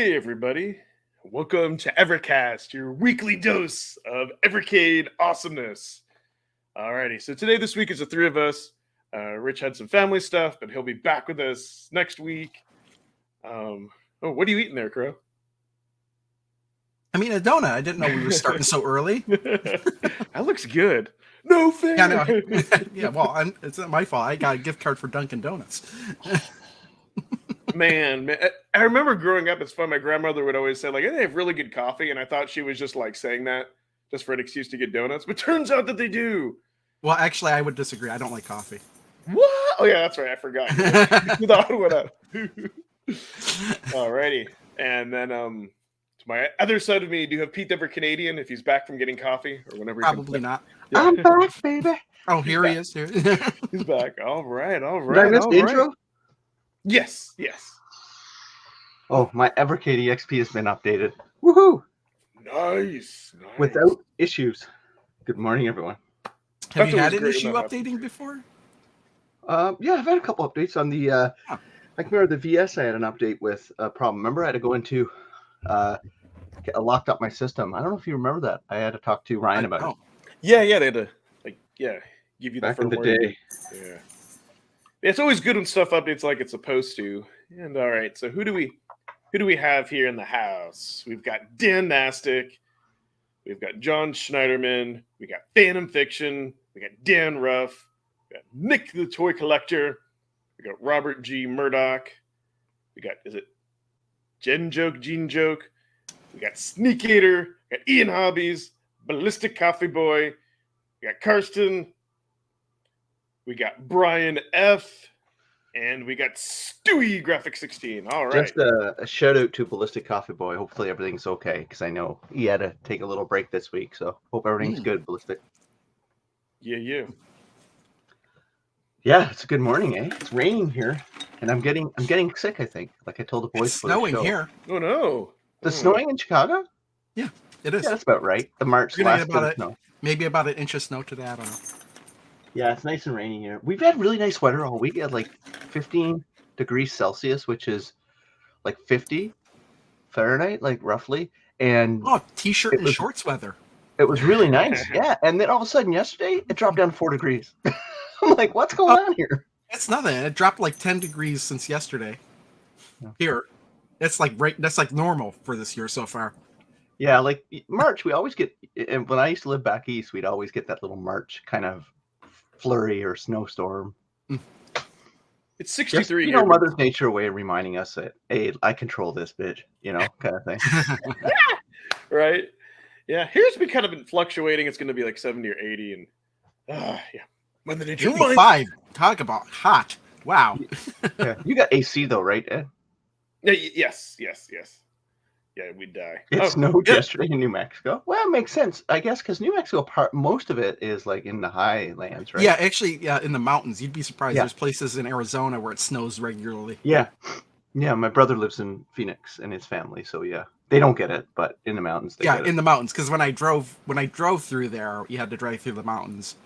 Hey, everybody. Welcome to Evercast, your weekly dose of Evercade awesomeness. Alrighty, so this week is the three of us. Rich had some family stuff, but he'll be back with us next week. What are you eating there, Crow? I mean, a donut. I didn't know we were starting so early. That looks good. No fair. Yeah, no. Yeah, well, it's not my fault. I got a gift card for Dunkin' Donuts. Man, I remember growing up, it's fun. My grandmother would always say, like, they have really good coffee. And I thought she was just like saying that just for an excuse to get donuts. But turns out that they do. Well, actually, I would disagree. I don't like coffee. What? Oh, yeah, that's right. I forgot. The odd one up. Alrighty. And then to my other side of me, do you have Pete ever Canadian if he's back from getting coffee or whenever he Probably not. Yeah. I'm back, baby. Oh, here he is. Here. He's back. All right. Did I miss the intro? Yes. Oh, my Evercade EXP has been updated. Woohoo! Nice. Without issues. Good morning, everyone. Have you had an issue updating before? Yeah, I've had a couple updates on the. I can remember the VS. I had an update with a problem. Remember, I had to go into. I locked up my system. I don't know if you remember that. I had to talk to Ryan about it. Yeah, they had to give you back in the day. Yeah, it's always good when stuff updates like it's supposed to. And all right, so who do we have here in the house? We've got Dan Nastic, we've got John Schneiderman, we got Phantom Fiction, we got Dan Ruff, we got Nick the Toy Collector, we got Robert G. Murdoch, we got Gene Joke, we got Sneakator, we got Ian Hobbies, Ballistic Coffee Boy, we got Karsten, we got Brian F., and we got Stewie Graphic 16. All right. Just a shout out to Ballistic Coffee Boy. Hopefully everything's okay, because I know he had to take a little break this week. So hope everything's good, Ballistic. Yeah. Yeah, it's a good morning, eh? It's raining here, and I'm getting sick. I think, like I told the boys. It's snowing here. Oh no! The snowing in Chicago? Yeah, it is. Yeah, that's about right. The March last snow. Maybe about an inch of snow today. I don't know. Yeah, it's nice and rainy here. We've had really nice weather all week. We had like 15 degrees Celsius, which is like 50 Fahrenheit, like roughly. And t-shirt and shorts weather. It was really nice. Yeah, and then all of a sudden yesterday it dropped down to 4 degrees. I'm like, what's going on here? It's nothing. It dropped like 10 degrees since yesterday. Here, that's like normal for this year so far. Yeah, like March, we always get. And when I used to live back east, we'd always get that little March kind of flurry or snowstorm. It's 63. Just, Mother Nature way of reminding us that, hey, I control this bitch, kind of thing. Right? Yeah, here's been kind of been fluctuating. It's going to be like 70 or 80, and yeah. Mother Nature. 85. Talk about hot. Wow. Yeah, you got AC though, right, Ed? Yes. Yeah, we'd die. It snowed yesterday in New Mexico. Well, it makes sense, I guess, because New Mexico, most of it is like in the highlands, right? Yeah, actually, in the mountains. You'd be surprised. Yeah. There's places in Arizona where it snows regularly. Yeah. My brother lives in Phoenix and his family, so yeah, they don't get it, but in the mountains, they get it. In the mountains, because when I drove through there, you had to drive through the mountains.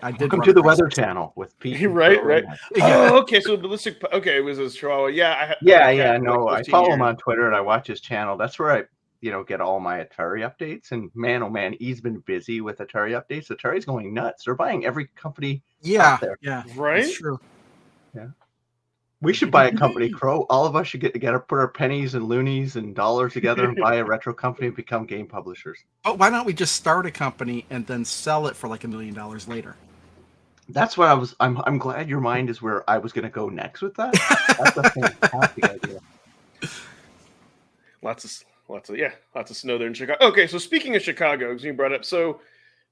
I did. Welcome to the Weather Channel with Pete. Right. Oh, okay. So Ballistic. Okay, it was his Chihuahua. Yeah. I follow him on Twitter and I watch his channel. That's where I, get all my Atari updates. And man, oh man, he's been busy with Atari updates. Atari's going nuts. They're buying every company out there. Yeah, right. That's true. Yeah. We should buy a company, Crow. All of us should get together, put our pennies and loonies and dollars together and buy a retro company and become game publishers. Oh, why don't we just start a company and then sell it for like $1 million later? That's what I'm glad your mind is where I was going to go next with that. That's a fantastic idea. Lots of snow there in Chicago. Okay, so speaking of Chicago, as you brought up, so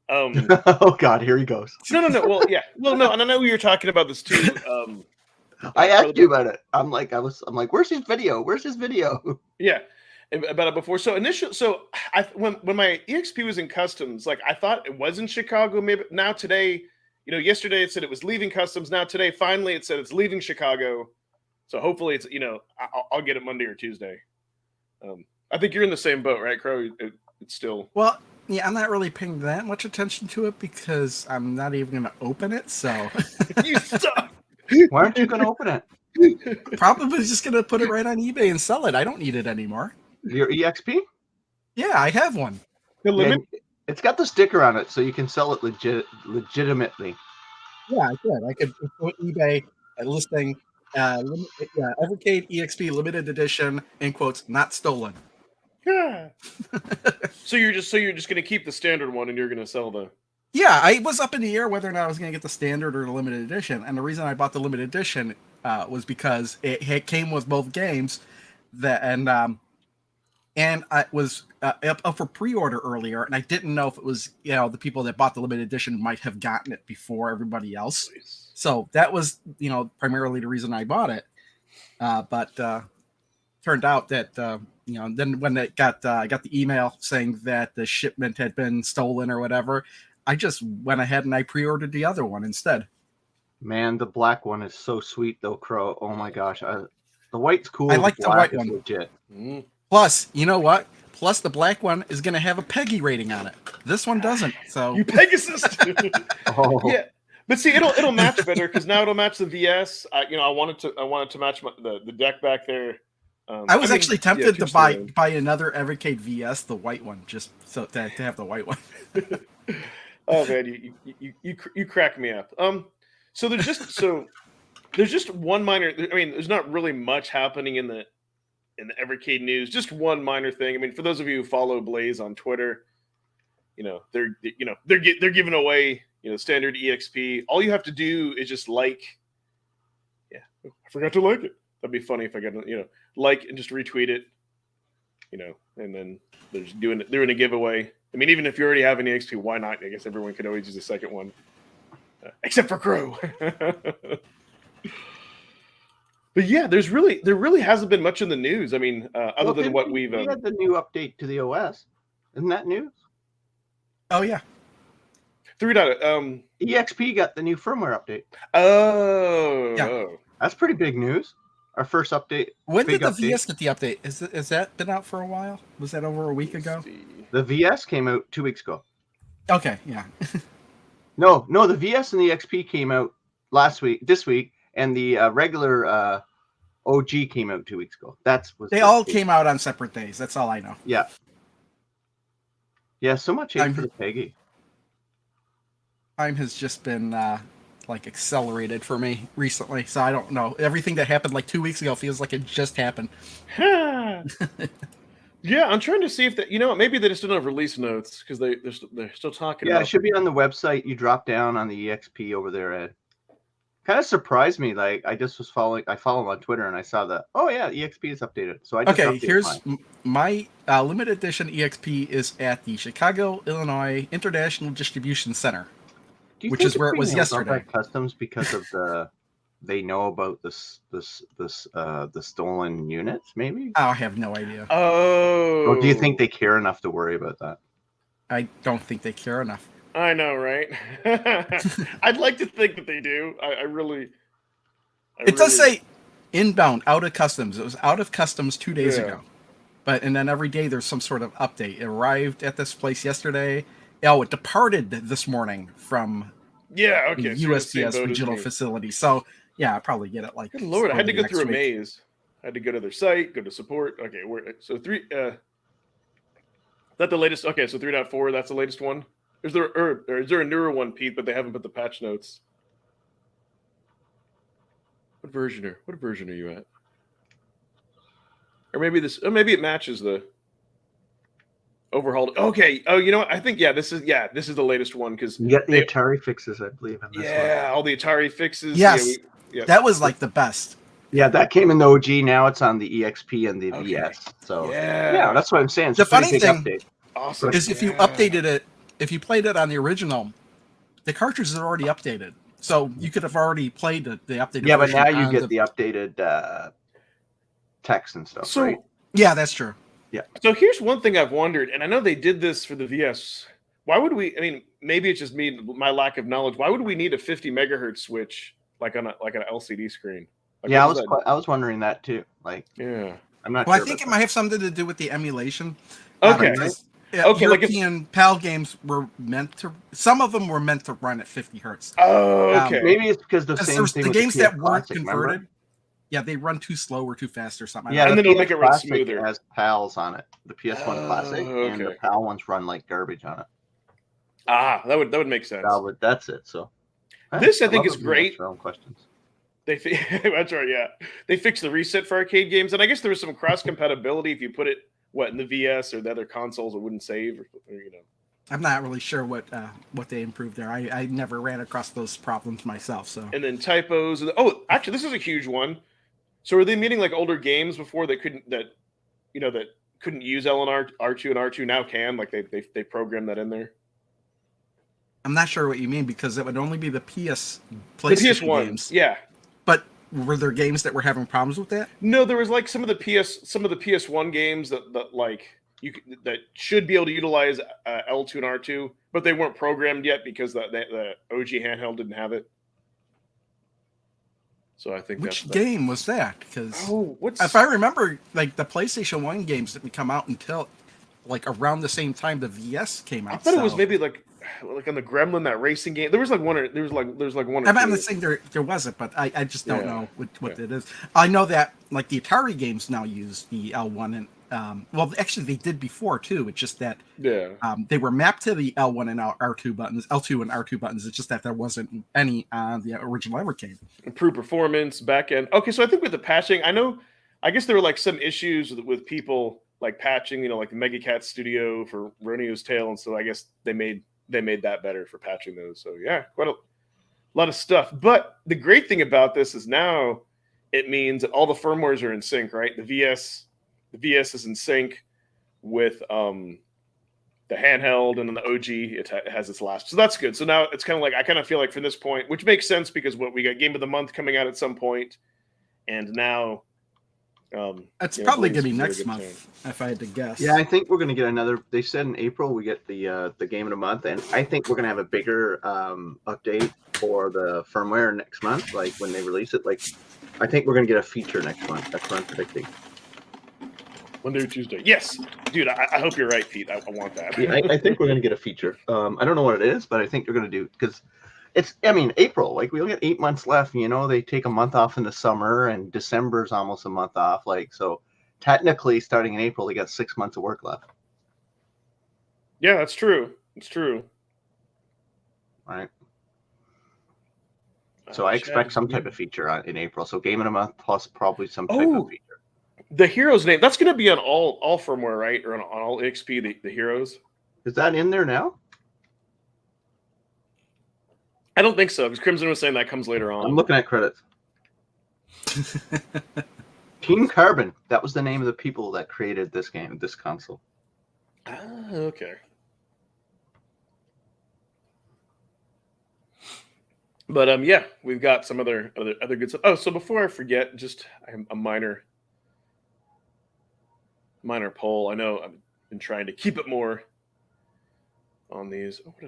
oh God, here he goes. No. Well, no, and I know we were talking about this too. I asked you about it. I'm like, where's his video? Yeah, about it before. So when my EXP was in customs, like I thought it was in Chicago. Maybe now today, yesterday it said it was leaving customs. Now today, finally it said it's leaving Chicago. So hopefully it's I'll get it Monday or Tuesday. I think you're in the same boat, right, Crow? It's still Yeah, I'm not really paying that much attention to it because I'm not even going to open it. So you suck. Why aren't you going to open it? Probably just gonna put it right on eBay and sell it. I don't need it anymore. Your EXP? Yeah, I have one. The limit. And it's got the sticker on it, so you can sell it legitimately. Yeah, I could. I could put eBay listing Evercade EXP limited edition in quotes not stolen. Yeah. So you're just gonna keep the standard one, and you're gonna sell the. Yeah, I was up in the air whether or not I was going to get the standard or the limited edition, and the reason I bought the limited edition was because it came with both games, and I was up for pre-order earlier, and I didn't know if it was the people that bought the limited edition might have gotten it before everybody else. So that was primarily the reason I bought it. But turned out that then when it got I got the email saying that the shipment had been stolen or whatever, I just went ahead and I pre-ordered the other one instead. Man, the black one is so sweet though, Crow. Oh my gosh, the white's cool. I like the white one. Legit. Plus, you know what? Plus, the black one is going to have a PEGI rating on it. This one doesn't. So you Pegasus. Oh. Yeah, but see, it'll match better because now it'll match the VS. I wanted to match the deck back there. I was actually tempted to buy another Evercade VS, the white one, just so to have the white one. Oh man, you crack me up. So there's just one minor. I mean, there's not really much happening in the Evercade news. Just one minor thing. I mean, for those of you who follow Blaze on Twitter, they're giving away standard EXP. All you have to do is just like. Yeah, I forgot to like it. That'd be funny if I got like and just retweet it. And then they're just doing a giveaway. I mean, even if you already have an EXP, why not? I guess everyone could always use a second one, except for Crow. But yeah, there really hasn't been much in the news. I mean, other than what we had the new update to the OS. Isn't that news? Oh yeah, 3.0. EXP got the new firmware update. Oh, yeah. That's pretty big news. Our first update. When did the VS get the update? Is that been out for a while? Was that over a week ago? The VS came out 2 weeks ago. Okay, yeah. No, the VS and the XP came out this week, and the regular OG came out 2 weeks ago. They all came out on separate days. That's all I know. Yeah. Yeah, so much hate for the PEGI. Time has just been accelerated for me recently, so I don't know. Everything that happened 2 weeks ago feels like it just happened. Yeah, I'm trying to see if that maybe they just don't have release notes because they're still talking. Yeah, it should be on the website. You drop down on the EXP over there, Ed. Kind of surprised me. I just was following. I follow him on Twitter and I saw that. Oh yeah, EXP is updated. So I just here's my limited edition EXP is at the Chicago, Illinois International Distribution Center, which is where it was yesterday. Customs because of they know about the stolen units, maybe? I have no idea. Oh. Or do you think they care enough to worry about that? I don't think they care enough. I know, right? I'd like to think that they do. It does say inbound out of customs. It was out of customs 2 days ago. And then every day there's some sort of update. It arrived at this place yesterday. Oh, it departed this morning from the USPS regional facility. So yeah, I'll probably get it Good Lord, I had to go through a maze. I had to go to their site, go to support. Okay, so 3 that the latest? Okay, so 3.4, that's the latest one. Is there a newer one, Pete, but they haven't put the patch notes? What version are you at? Or maybe maybe it matches the overhauled. Okay. Oh, you know what? I think this is the latest one because you get the Atari fixes, I believe. In this one. All the Atari fixes. Yes, that was the best. Yeah, that came in the OG. Now it's on the EXP and the VS. So yeah, that's what I'm saying. It's the funny thing awesome. is if you updated it, if you played it on the original, the cartridges are already updated. So you could have already played the updated. Yeah, but now you get the updated text and stuff. So right? Yeah, that's true. Yeah. So here's one thing I've wondered, and I know they did this for the VS. Why would we? I mean, maybe it's just my lack of knowledge. Why would we need a 50 megahertz switch on an LCD screen? I was wondering that too. I'm not. Well, I think it might have something to do with the emulation. Okay. European PAL games were some of them were meant to run at 50 hertz. Oh, okay. Maybe it's because the same thing. The games that weren't converted. Yeah, they run too slow or too fast or something. I Yeah, don't And the then it'll know. make PS it run Classic smoother. has PALs on it. The PS1 Classic Oh, and the okay. PAL ones run like garbage on it. That would make sense. That's it. So This I love think it is when you ask great. your own questions. That's right, yeah. They fixed the reset for arcade games, and I guess there was some cross compatibility if you put it in the VS or the other consoles, it wouldn't save, or I'm not really sure what they improved there. I never ran across those problems myself. So And then typos. Oh, actually, this is a huge one. So are they meaning like older games before that couldn't use L and R2 and R2 now can? Like they programmed that in there. I'm not sure what you mean because it would only be the PlayStation The PS1 games. yeah. But were there games that were having problems with that? No, there was like some of the PS1 games that like that should be able to utilize L2 and R2, but they weren't programmed yet because the OG handheld didn't have it. So I think Which game was that? Because if I remember, like the PlayStation 1 games didn't come out until like around the same time the VS came out. I thought it was maybe like on the Gremlin, that racing game. There was like one or one. I'm not saying there wasn't, but I just don't know what it is. I know that like the Atari games now use the L1 and well, actually they did before too. It's just that they were mapped to the L1 and R2 buttons, L2 and R2 buttons. It's just that there wasn't any on the original Evercade. Improved performance, back end. Okay, so I think with the patching, I guess there were like some issues with people like patching, like the Mega Cat Studio for Roneo's Tale, and so I guess they made that better for patching those. So yeah, quite a lot of stuff. But the great thing about this is now it means that all the firmwares are in sync, right? The VS is in sync with the handheld, and then the OG it has its last. So that's good. So now it's kind of like I kind of feel like from this point, which makes sense because we got Game of the Month coming out at some point, and now it's probably going to be next month, if I had to guess. Yeah, I think we're going to get another. They said in April we get the Game of the Month, and I think we're going to have a bigger update for the firmware next month. Like when they release it, like I think we're going to get a feature next month. That's what I'm predicting. Monday or Tuesday. Yes, dude. I hope you're right, Pete. I want that. Yeah, I think we're going to get a feature. I don't know what it is, but I think they're going to do because. April, like we only got 8 months left. They take a month off in the summer, and December's almost a month off. Like, so technically starting in April, they got 6 months of work left. Yeah, that's true. It's true. All right. So I expect some type of feature in April. So Game of the Month plus probably some type of feature. The Heroes name, that's going to be on all firmware, right? Or on all XP, the Heroes. Is that in there now? I don't think so, because Crimson was saying that comes later on. I'm looking at credits. Team Carbon. That was the name of the people that created this game, this console. Ah, okay. But yeah, we've got some other good stuff. Oh, so before I forget, just a minor poll. I know I've been trying to keep it more on these. Oh, what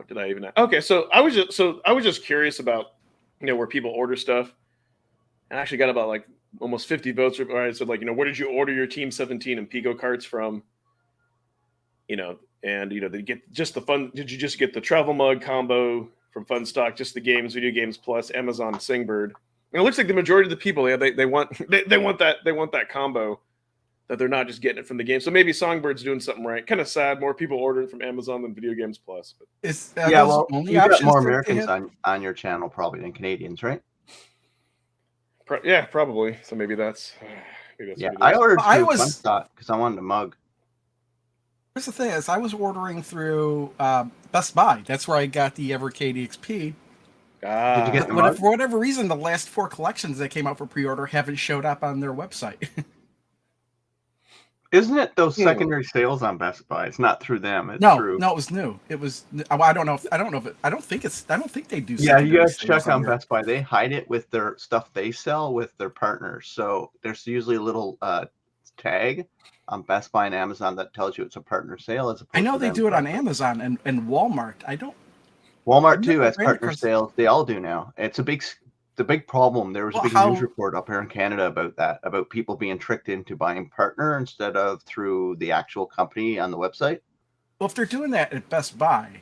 did I even? Okay, so I was just curious about where people order stuff, and I actually got about like almost 50 votes. Where I said like where did you order your Team 17 and Pico carts from? And they get just the fun. Did you just get the travel mug combo from Fun Stock? Just the games, video games plus Amazon Singbird. And it looks like the majority of the people, they want that combo. That they're not just getting it from the game. So maybe Songbird's doing something right. Kind of sad. More people ordering from Amazon than Video Games Plus. But. You've got more Americans on your channel probably than Canadians, right? Yeah, probably. So maybe that's yeah, I ordered through Fun Stock because I wanted a mug. Here's the thing: is I was ordering through Best Buy. That's where I got the Evercade EXP. Did you get the mug? For whatever reason, the last 4 collections that came out for pre-order haven't showed up on their website. Isn't it those secondary sales on Best Buy? It's not through them. It's through... No, it was new. It was. I don't know. I don't think they do. Yeah, you guys check on Best Buy. They hide it with their stuff they sell with their partners. So there's usually a little tag on Best Buy and Amazon that tells you it's a partner sale. I know they do it on Amazon and Walmart. Walmart too has partner sales. They all do now. It's the big problem. There was a big news report up here in Canada about that, about people being tricked into buying partner instead of through the actual company on the website. Well, if they're doing that at Best Buy,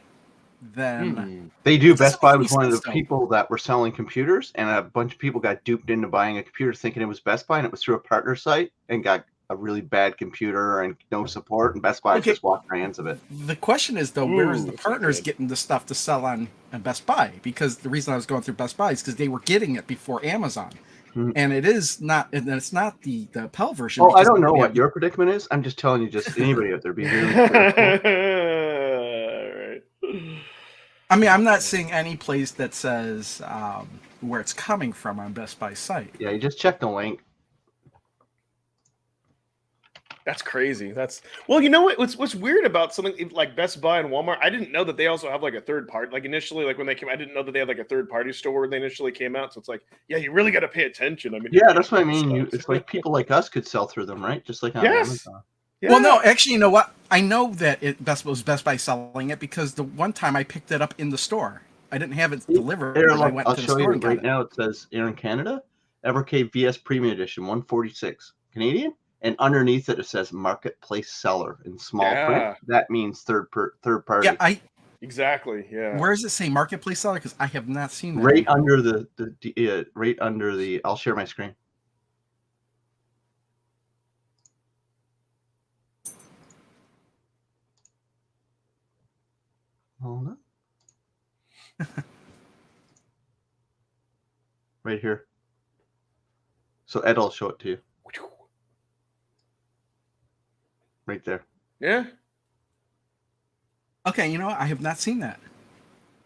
then They do. it's Best Buy was decent one of the still. people that were selling computers, and a bunch of people got duped into buying a computer thinking it was Best Buy, and it was through a partner site, and got a really bad computer and no support, and Best Buy Okay. just washed their hands of it. The question is, though, where is the that's not partners good. getting the stuff to sell on Best Buy? Because the reason I was going through Best Buy is because they were getting it before Amazon. And it is not, and it's not the Pell version. Oh, I because don't know nobody what had- your predicament is. I'm just telling you, just anybody out there be really careful. All right. I mean, I'm not seeing any place that says where it's coming from on Best Buy's site. Yeah, you just check the link. That's crazy. That's well, you know what? What's weird about something like Best Buy and Walmart? I didn't know that they also have like a third party. Like initially, like when they came, I didn't know that they had like a third party store when they initially came out. So it's like, yeah, you really got to pay attention. I mean, Yeah, that's what I mean. It's like people like us could sell through them, right? Just like on Yes. Amazon. Yeah. Well, no, actually, you know what? I know that it was Best Buy selling it because the one time I picked it up in the store. I didn't have it delivered. There, I look, went I'll to the show store you and got right it. now. It says here in Canada, Evercade VS Premium Edition, 146 Canadian, and underneath it says Marketplace Seller in small print. That means third party. Yeah, exactly. Yeah. Where does it say Marketplace Seller? Because I have not seen that. Right under right under the. I'll share my screen. Hold on. Right here. So Ed, I'll show it to you. Right there. Yeah. Okay, you know what? I have not seen that.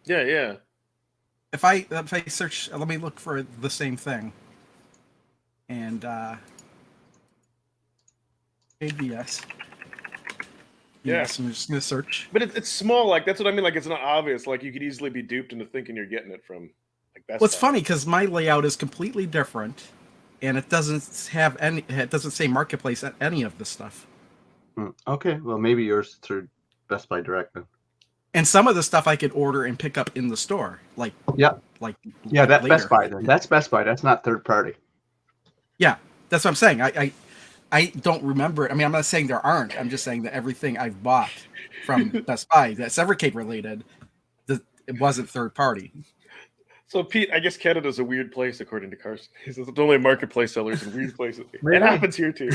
Yeah. Yeah. If I search, let me look for the same thing. And ABS. Yeah. Yes, I'm just gonna search. But it's small. Like that's what I mean. Like it's not obvious. Like you could easily be duped into thinking you're getting it from like Best Well, it's Buy. funny because my layout is completely different, and it doesn't have any. It doesn't say Marketplace at any of this stuff. Okay, well maybe yours through Best Buy Direct then. And some of the stuff I could order and pick up in the store, like that's later. Best Buy then. That's Best Buy. That's not third party. Yeah, that's what I'm saying. I don't remember it. I mean, I'm not saying there aren't. I'm just saying that everything I've bought from Best Buy that's Evercade related, it wasn't third party. So Pete, I guess Canada's a weird place according to Carson. He says it's only marketplace sellers in weird places. Really? It happens here too.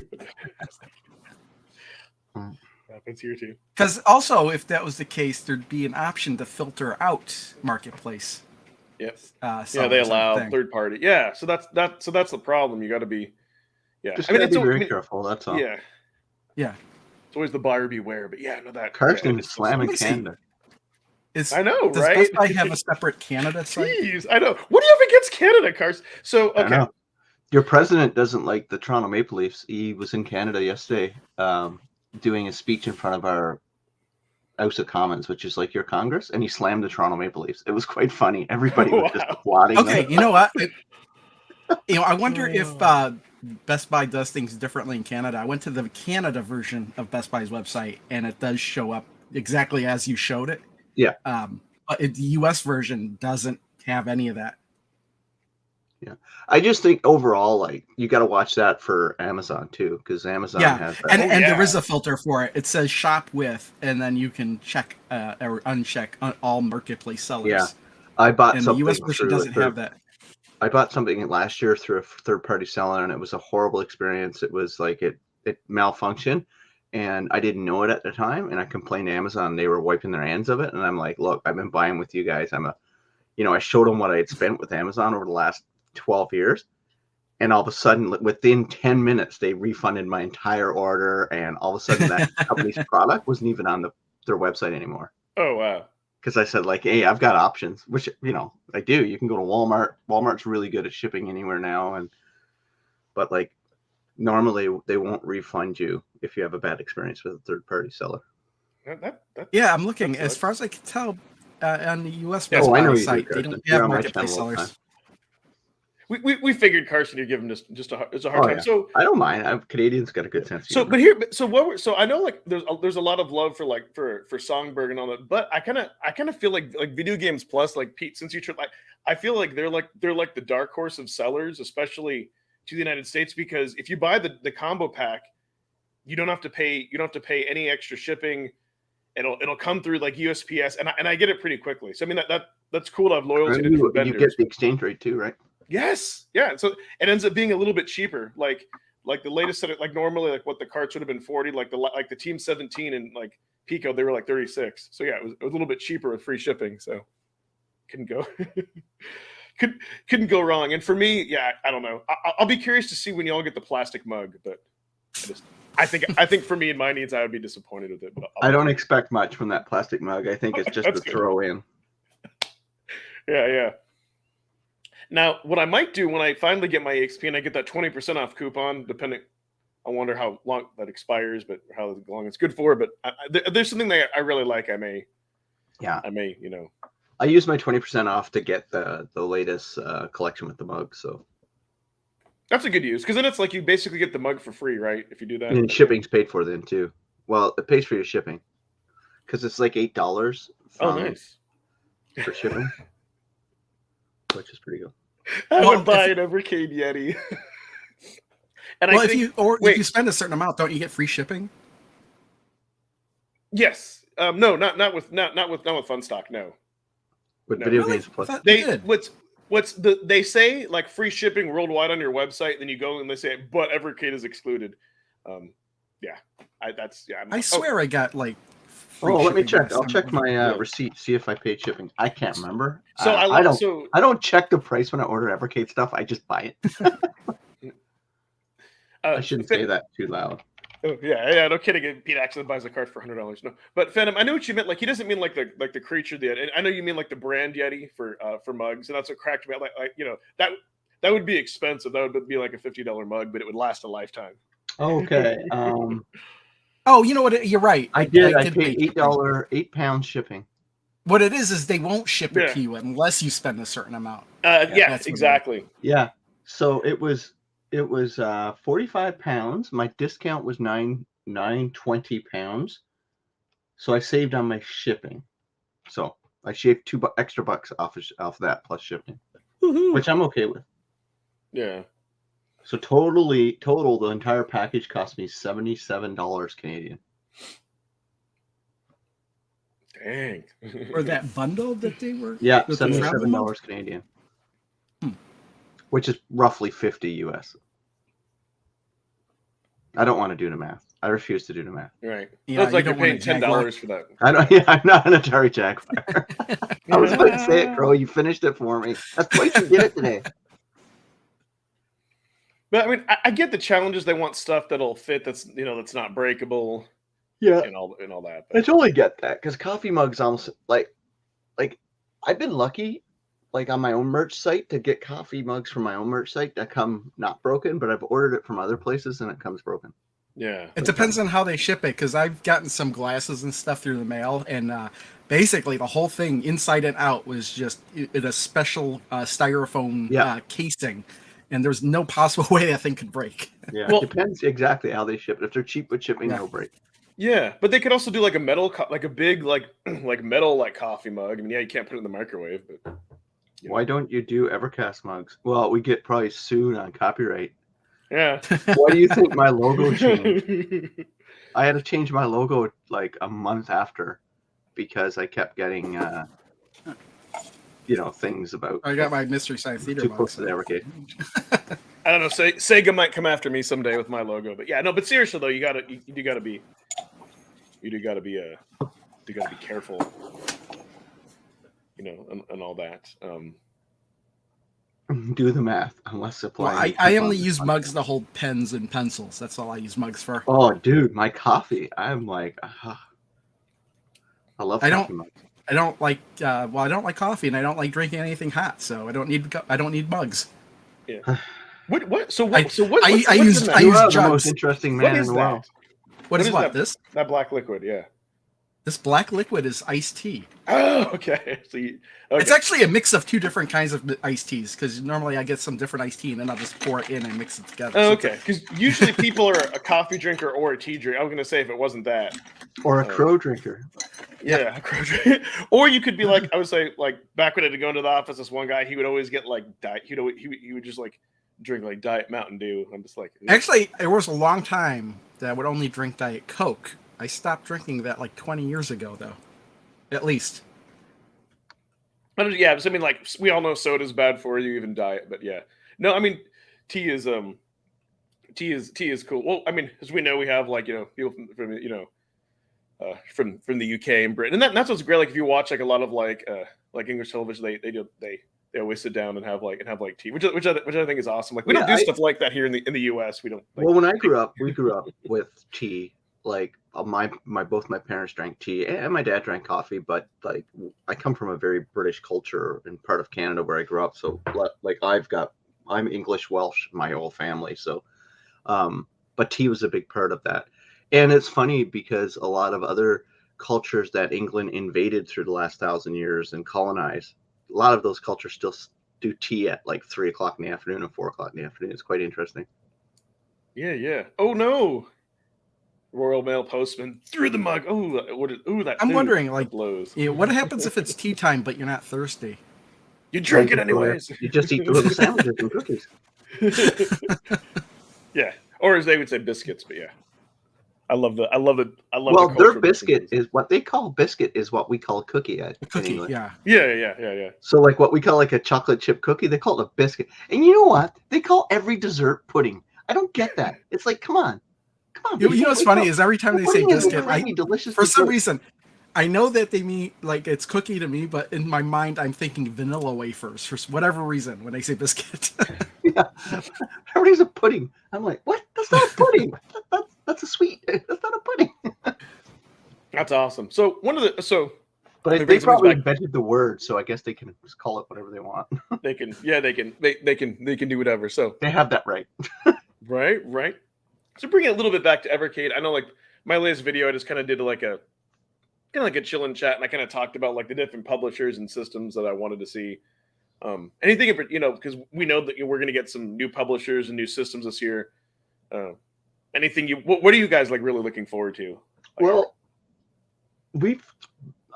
Happens here too. Because also, if that was the case, there'd be an option to filter out Marketplace. Yep. Yeah, they allow third party. Yeah, so that's the problem. You got to be. Yeah, Just I mean, gotta it's be very careful. That's all. Yeah. Yeah. It's always the buyer beware, but yeah, no, that Carson is is slamming Canada. I know, does right? Best Buy have a separate Canada site? Jeez, I know. What do you have against Canada, Carson? So I okay, know. Your president doesn't like the Toronto Maple Leafs. He was in Canada yesterday, doing a speech in front of our House of Commons, which is like your Congress, and he slammed the Toronto Maple Leafs. It was quite funny. Everybody was just applauding. Okay, them. you know what? I wonder if Best Buy does things differently in Canada. I went to the Canada version of Best Buy's website, and it does show up exactly as you showed it. Yeah. But the U.S. version doesn't have any of that. Yeah, I just think overall, like you got to watch that for Amazon too, because Amazon has that. And there is a filter for it. It says shop with, and then you can check or uncheck all marketplace sellers. Yeah, I bought and something the U.S. version doesn't have that. I bought something last year through a third-party seller, and it was a horrible experience. It was like it malfunctioned, and I didn't know it at the time. And I complained to Amazon, and they were wiping their hands of it. And I'm like, look, I've been buying with you guys. I showed them what I had spent with Amazon over the last 12 years, and all of a sudden, within 10 minutes, they refunded my entire order, and all of a sudden, that company's product wasn't even on their website anymore. Oh wow! Because I said, like, hey, I've got options, which I do. You can go to Walmart. Walmart's really good at shipping anywhere now, but like normally they won't refund you if you have a bad experience with a third-party seller. Yeah, I'm looking. As far as I can tell, on the U.S. I know site, they don't have marketplace sellers. We figured, Carson, you're giving us just a hard time. Yeah. So I don't mind. Canadians got a good sense of humor. So I know like there's a lot of love for Songbird and all that, but I kind of feel like Video Games Plus, like Pete, since you tried, like I feel like they're like the dark horse of sellers, especially to the United States, because if you buy the combo pack, you don't have to pay any extra shipping. it'll come through like USPS, and I get it pretty quickly. So I mean that's cool to have loyalty to You different vendors. get the exchange rate too, right? Yes, yeah. So it ends up being a little bit cheaper. Like the latest set, like normally like what the carts would have been 40, like the Team 17 and like Pico, they were like 36. So yeah, it was a little bit cheaper with free shipping. So couldn't go couldn't go wrong. And for me, yeah, I don't know. I'll be curious to see when y'all get the plastic mug, but I think for me and my needs, I would be disappointed with it. But I don't expect much from that plastic mug. I think it's just That's a good. throw in. Yeah. Now, what I might do when I finally get my EXP and I get that 20% off coupon, depending, I wonder how long that expires, but how long it's good for. But there's something that I really like. I may, I use my 20% off to get the latest collection with the mug. So that's a good use, because then it's like you basically get the mug for free, right? If you do that, and shipping's paid for then too. Well, it pays for your shipping because it's like $8. Oh, nice for shipping, which is pretty good. I would buy an Evercade Yeti. And if you spend a certain amount, don't you get free shipping? Yes. No, not with Fun Stock. No. With No. video Really? games plus. They say like free shipping worldwide on your website, then you go and they say, but Evercade is excluded. I swear I got like. Let me check. I'll check my receipt, see if I paid shipping. I can't remember. So I don't check the price when I order Evercade stuff. I just buy it. I shouldn't say that too loud. Oh, yeah, no kidding. Pete actually buys a cart for $100. No, but Phantom, I know what you meant. Like he doesn't mean like the creature Yeti. I know you mean like the brand Yeti for mugs, and that's what cracked me out. Like that would be expensive. That would be like a $50 mug, but it would last a lifetime. Okay. Oh, you know what? You're right. I did. I paid $8, £8 shipping. What it is they won't ship it to you unless you spend a certain amount. Exactly. Yeah. So it was 45 pounds. My discount was £9.20. So I saved on my shipping. So I shaved $2 extra bucks off that plus shipping, which I'm okay with. Yeah. So total, the entire package cost me $77 Canadian. Dang. Or that bundle that they were? Yeah, $77 Canadian. Which is roughly 50 US. I don't want to do the math. I refuse to do the math. Right. Yeah, That's like you're paying $10 for that. I'm not an Atari Jaguar. I was about to say it, bro. You finished it for me. That's twice you did it today. But I mean, I get the challenges. They want stuff that'll fit. That's not breakable. Yeah, and all that. But I totally get that because coffee mugs almost like I've been lucky, like on my own merch site, to get coffee mugs from my own merch site that come not broken, but I've ordered it from other places and it comes broken. Yeah, it depends on how they ship it, because I've gotten some glasses and stuff through the mail, and basically the whole thing inside and out was just in a special styrofoam casing. And there's no possible way that thing could break. Yeah, it depends exactly how they ship it. If they're cheap with shipping, they'll break. Yeah, but they could also do like a metal, like a big, like metal, like coffee mug. I mean, you can't put it in the microwave, but why don't you do Evercast mugs? Well, we get probably sued on copyright. Yeah. Why do you think my logo changed? I had to change my logo like a month after because I kept getting things about. I got my Mystery Science Theater. Too close to the Evercade. I don't know. Sega might come after me someday with my logo, but but seriously though, you do gotta be careful, and all that. Do the math. Unless supply. Well, I only use mugs to hold pens and pencils. That's all I use mugs for. Oh, dude, my coffee. I'm like, I love coffee mugs. I don't like I don't like coffee, and I don't like drinking anything hot, so I don't need mugs. Yeah. What? I use jugs. The most interesting man in the world. What is this? That black liquid, yeah. This black liquid is iced tea. Oh, okay. It's actually a mix of two different kinds of iced teas, because normally I get some different iced tea and then I'll just pour it in and mix it together. Oh, okay. Because usually people are a coffee drinker or a tea drinker. I was going to say if it wasn't that. Or a crow drinker. Yeah, a crow drinker. Or you could be like, I would say, like back when I had to go into the office, this one guy, he would always get like diet. He would just like drink like Diet Mountain Dew. I'm just like. Actually, it was a long time that I would only drink Diet Coke. I stopped drinking that like 20 years ago, though. At least. Yeah, so I mean, like we all know soda's bad for you, even diet. But yeah, no, I mean, tea is tea is cool. Well, I mean, as we know, we have like people from from the UK and Britain, and that's what's great. Like if you watch like a lot of like English television, they always sit down and have tea, which I think is awesome. Like we don't do stuff like that here in the US. We don't. Like, well, when I grew up, we grew up with tea. Like both my parents drank tea and my dad drank coffee, but like I come from a very British culture in part of Canada where I grew up. So like I'm English Welsh, my whole family. So, but tea was a big part of that. And it's funny because a lot of other cultures that England invaded through the last 1,000 years and colonized, a lot of those cultures still do tea at like 3 o'clock in the afternoon and 4 o'clock in the afternoon. It's quite interesting. Yeah. Oh no. Royal Mail postman threw the mug. I'm wondering, like, blows. what happens if it's tea time but you're not thirsty? You drink it anyways. You just eat the little sandwiches and cookies. Yeah, or as they would say, biscuits. But yeah, I love the. Well, their biscuit is what they call biscuit is what we call a cookie. Cookie, yeah. So like what we call like a chocolate chip cookie, they call it a biscuit. And you know what? They call every dessert pudding. I don't get that. It's like, come on. You know what's funny is every time they say biscuit, for some dessert. reason, I know that they mean like it's cookie to me, but in my mind, I'm thinking vanilla wafers for whatever reason when they say biscuit. Yeah, everybody's a pudding. I'm like, what? That's not a pudding. That's a sweet. That's not a pudding. That's awesome. So But they probably invented the word, so I guess they can just call it whatever they want. They can do whatever. So they have that right. Right. So bring it a little bit back to Evercade. I know, like my latest video, I just kind of did like a chill and chat, and I kind of talked about like the different publishers and systems that I wanted to see. Anything, because we know that we're going to get some new publishers and new systems this year. Anything what are you guys like really looking forward to? Well,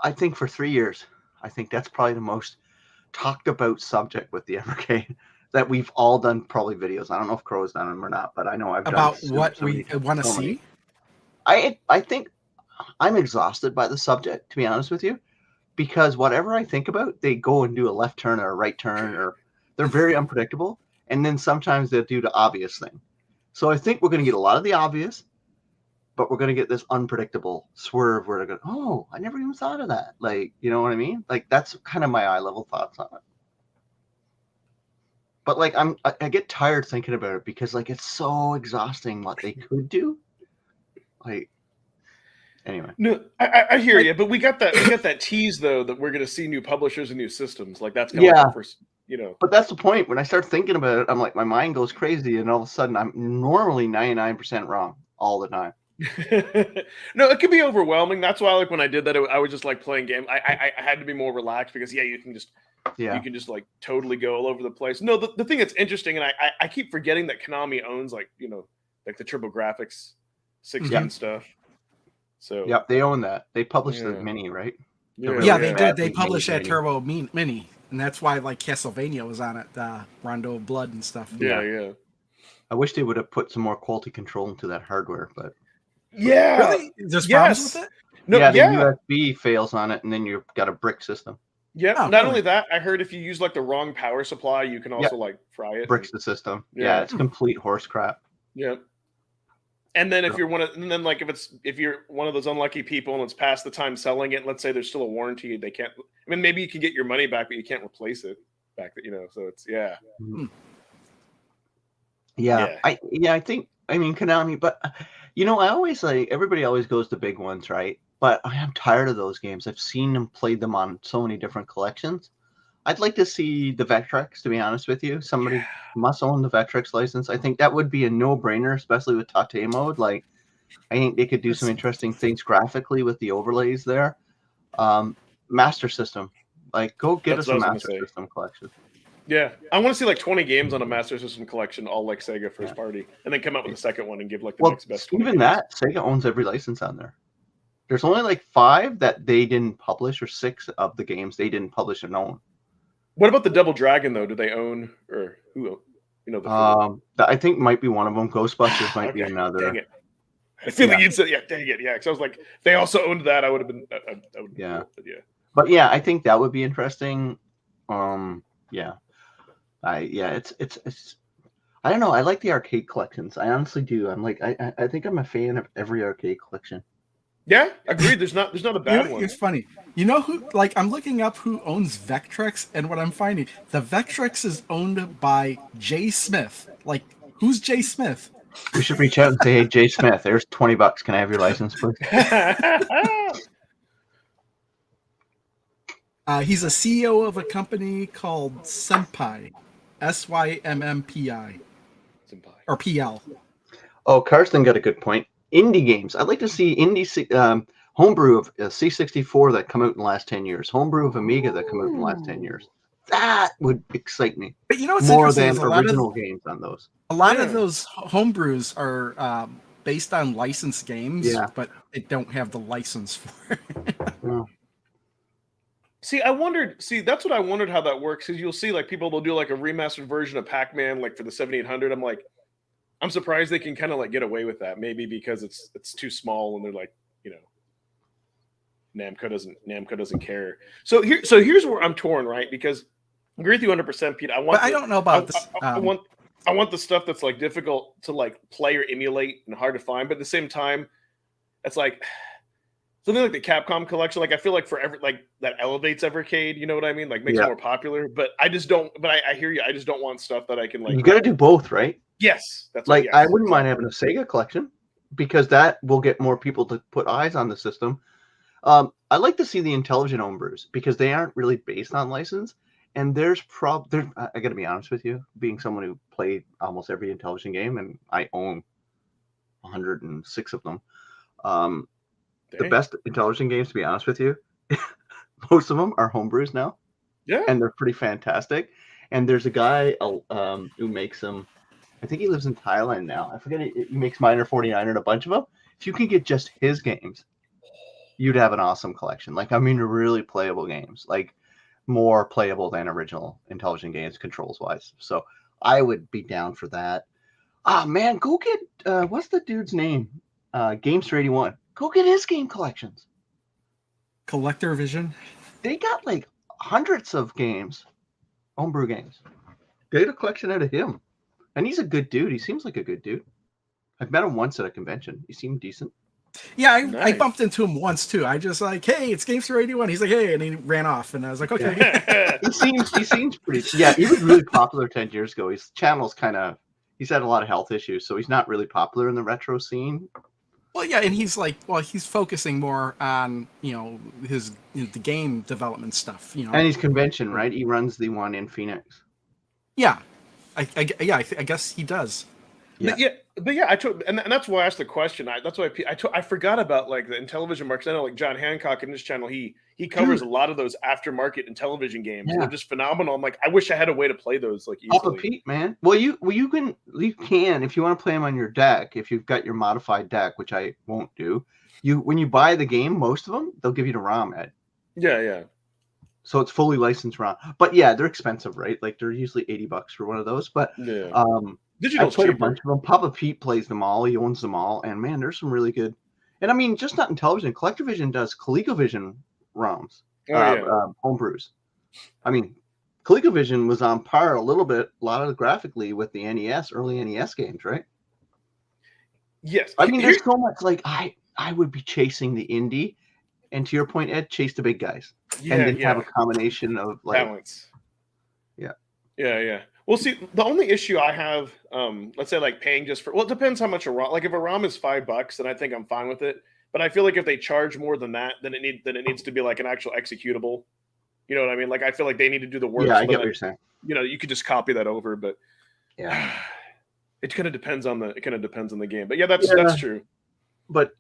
I think for 3 years, I think that's probably the most talked about subject with the Evercade. That we've all done probably videos. I don't know if Crow's done them or not, but I know I've done about what we want to see. I think I'm exhausted by the subject, to be honest with you, because whatever I think about, they go and do a left turn or a right turn, or they're very unpredictable. And then sometimes they'll do the obvious thing. So I think we're going to get a lot of the obvious, but we're going to get this unpredictable swerve where they're going, oh, I never even thought of that. Like, you know what I mean? Like, that's kind of my eye level thoughts on it. But like I get tired thinking about it because like it's so exhausting what they could do. Like anyway. No, I hear you, but we got that tease though that we're going to see new publishers and new systems. Like that's kind of like the first, But that's the point. When I start thinking about it, I'm like my mind goes crazy, and all of a sudden I'm normally 99% wrong all the time. No, it could be overwhelming. That's why like when I did that, I was just like playing game. I had to be more relaxed because you can just like totally go all over the place. No, the thing that's interesting, and I keep forgetting that Konami owns like like the TurboGrafx 16 stuff. So yep, they own that. They published the mini, right? Yeah, they did. They published that Turbo Mini, and that's why like Castlevania was on it, Rondo of Blood and stuff. Yeah. I wish they would have put some more quality control into that hardware, but really, there's problems with it. No, the USB fails on it, and then you've got a brick system. Yeah, not only that, I heard if you use like the wrong power supply, you can also like fry it. Bricks the system. Yeah, it's complete horse crap. Yeah. And then if you're if you're one of those unlucky people and it's past the time selling it, let's say there's still a warranty, they can't. I mean, maybe you can get your money back, but you can't replace it back. So it's I think Konami, but I always everybody always goes to big ones, right? But I am tired of those games. I've seen them played them on so many different collections. I'd like to see the Vectrex, to be honest with you. Somebody must own the Vectrex license. I think that would be a no-brainer, especially with Tate mode. Like, I think they could do some interesting things graphically with the overlays there. Master System. Like, go get us a Master System collection. Yeah, I want to see like 20 games on a Master System collection, all like Sega first party, and then come out with a second one and give like the next best. Even that, Sega owns every license on there. There's only like 5 that they didn't publish, or 6 of the games they didn't publish and own. What about the Double Dragon though? Do they own, or who? I think might be one of them. Ghostbusters might be another. Dang it. I feel like you'd say, yeah, dang it, yeah. Because I was like, if they also owned that, I would have been. I would Yeah. cool, but yeah. But yeah, I think that would be interesting. Yeah, it's. I don't know. I like the arcade collections. I honestly do. I'm like, I think I'm a fan of every arcade collection. Yeah, agreed. There's not a bad one. It's funny. You know who? Like, I'm looking up who owns Vectrex, and what I'm finding, the Vectrex is owned by Jay Smith. Like, who's Jay Smith? We should reach out and say, hey, Jay Smith, there's $20. Can I have your license, please? He's a CEO of a company called Senpai, SYMMPI, or PL. Oh, Karsten got a good point. Indie games. I'd like to see indie homebrew of C64 that come out in the last 10 years. Homebrew of Amiga that come out in the last 10 years. That would excite me. But you know what's more interesting than original games on those. A lot of those homebrews are based on licensed games, but they don't have the license for it. Yeah. See, that's what I wondered how that works. Because you'll see, like, people will do like a remastered version of Pac-Man, like for the 7800. I'm like, I'm surprised they can kind of like get away with that. Maybe because it's too small, and they're like, you know, Namco doesn't care. So here's where I'm torn, right? Because I agree with you 100%, Pete. I don't know about this. I want the stuff that's like difficult to like play or emulate and hard to find, but at the same time, it's like something like the Capcom collection. Like I feel like that elevates Evercade. You know what I mean? Like makes it more popular. But I just don't. But I hear you. I just don't want stuff that I can like. You got to do both, right? Yes, that's like I wouldn't mind having a Sega collection because that will get more people to put eyes on the system. I like to see the Intelligent homebrews because they aren't really based on license. And I got to be honest with you, being someone who played almost every Intelligent game, and I own 106 of them. The best Intelligent games, to be honest with you, most of them are homebrews now. Yeah, and they're pretty fantastic. And there's a guy who makes them. I think he lives in Thailand now. I forget. He makes Miner 49 and a bunch of them. If you could get just his games, you'd have an awesome collection. Like, I mean, really playable games. Like, more playable than original Intelligent games controls wise. So I would be down for that. Ah, man, go get what's the dude's name? Gamester 81. Go get his game collections. Collector Vision. They got like hundreds of games, homebrew games. Get a collection out of him, and he's a good dude. He seems like a good dude. I've met him once at a convention. He seemed decent. Yeah, I bumped into him once too. I just like, hey, it's Gamester 81. He's like, hey, and he ran off, and I was like, okay. Yeah. he seems pretty. Yeah, he was really popular 10 years ago. His channel's he's had a lot of health issues, so he's not really popular in the retro scene. Well, yeah, and he's like, he's focusing more on the game development stuff, And he's convention, right? He runs the one in Phoenix. Yeah, I guess he does. Yeah. But yeah, and that's why I asked the question. That's why I forgot about like the Intellivision marks. I know like John Hancock in his channel, he covers a lot of those aftermarket Intellivision games. Yeah. They're just phenomenal. I'm like, I wish I had a way to play those like easily. Papa Pete, man. Well, you can if you want to play them on your deck, if you've got your modified deck, which I won't do. When you buy the game, most of them they'll give you the ROM, Ed. Yeah. So it's fully licensed ROM, but yeah, they're expensive, right? Like they're usually $80 for one of those, but Digital's I played cheaper. A bunch of them. Papa Pete plays them all. He owns them all. And man, there's some really good. And I mean, just not Intellivision. CollectorVision does ColecoVision ROMs, homebrews. I mean, ColecoVision was on par a lot of graphically with the NES, early NES games, right? Yes. I mean, there's so much like I would be chasing the indie, and to your point, Ed, chase the big guys, and then have a combination of like balance. Yeah. Well, see, the only issue I have, let's say, like paying just for, it depends how much a ROM. Like, if a ROM is $5, then I think I'm fine with it. But I feel like if they charge more than that, then it needs to be like an actual executable. You know what I mean? Like, I feel like they need to do the work. Yeah, I get what you're saying. You know, you could just copy that over, but yeah, it kind of depends on the game. But yeah, that's true. But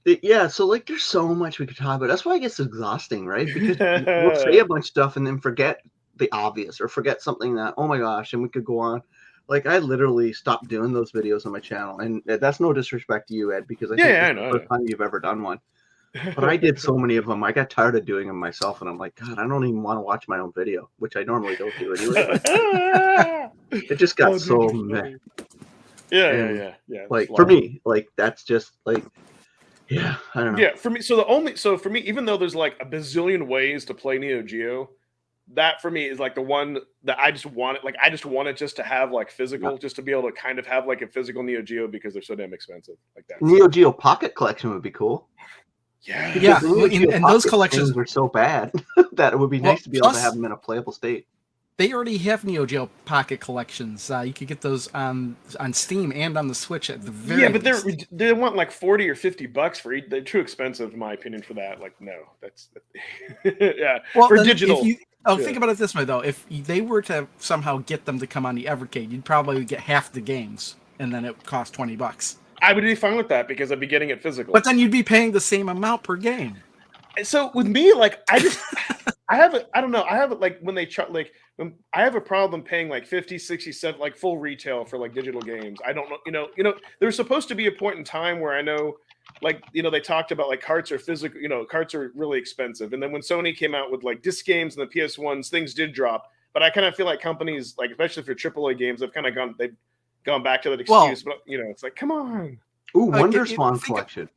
so like, there's so much we could talk about. That's why it gets exhausting, right? Because we'll say a bunch of stuff and then forget the obvious or forget something that, oh my gosh, and we could go on. Like, I literally stopped doing those videos on my channel, and that's no disrespect to you, Ed, because I think it's the first time you've ever done one. But I did so many of them, I got tired of doing them myself, and I'm like, God, I don't even want to watch my own video, which I normally don't do anyway. It just got so meh. Yeah. Like, for me, like, that's just like, Yeah, I don't know. Yeah, for me, for me, even though there's like a bazillion ways to play Neo Geo, that for me is like the one that I just want it. Like I just want it just to have like physical, just to be able to kind of have like a physical Neo Geo because they're so damn expensive. Like that. Neo Geo Pocket Collection would be cool. Yeah. Because the Neo Geo and Pocket those collections games are so bad that it would be nice to be able to have them in a playable state. They already have Neo Geo Pocket collections. You could get those on Steam and on the Switch at the very but least. they want like $40 or $50 for each. They're too expensive, in my opinion, for that. Like, no, that's yeah. Well, For digital. Think about it this way though: if they were to somehow get them to come on the Evercade, you'd probably get half the games, and then it would cost $20. I would be fine with that because I'd be getting it physical. But then you'd be paying the same amount per game. So with me, like I have it. I don't know. I have it like when they I have a problem paying like 50, 60 cents, like full retail for like digital games. I don't know. There's supposed to be a point in time where I know, like, they talked about like carts are physical. Carts are really expensive. And then when Sony came out with like disc games and the PS1s, things did drop. But I kind of feel like companies, like especially for AAA games, they've gone back to that excuse. But it's like, come on. Ooh, Wonder Swan collection.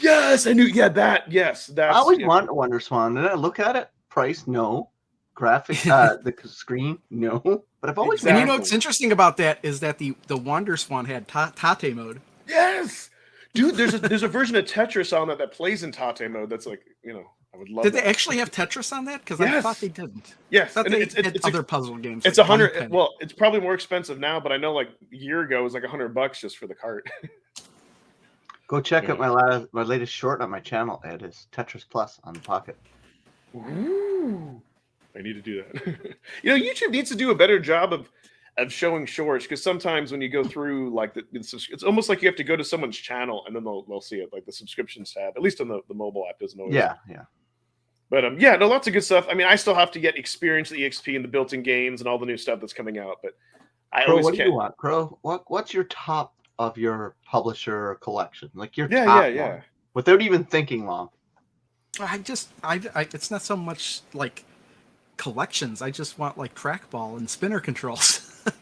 Yes, I knew. Yeah, that. Yes, that's. I always want a Wonder Swan. And I look at it, price no, graphic, the screen no. But I've always. And what's interesting about that is that the Wonder Swan had Tate mode. Yes, dude. There's a version of Tetris on that plays in Tate mode. That's like I would love. Did they actually have Tetris on that? Because I thought they didn't. Yes, it's other puzzle games. It's like 100. Well, it's probably more expensive now, but I know like a year ago it was like $100 just for the cart. Go check out my latest short on my channel. It is Tetris Plus on the Pocket. Ooh, I need to do that. YouTube needs to do a better job of showing shorts because sometimes when you go through like it's almost like you have to go to someone's channel and then they'll see it, like the subscriptions tab. At least on the mobile app doesn't always. Yeah. But lots of good stuff. I mean, I still have to get experience the EXP and the built-in games and all the new stuff that's coming out. But what do you want, Crow? What's your top of your publisher collection? Like your top one, without even thinking long. It's not so much like collections. I just want like trackball and spinner controls. But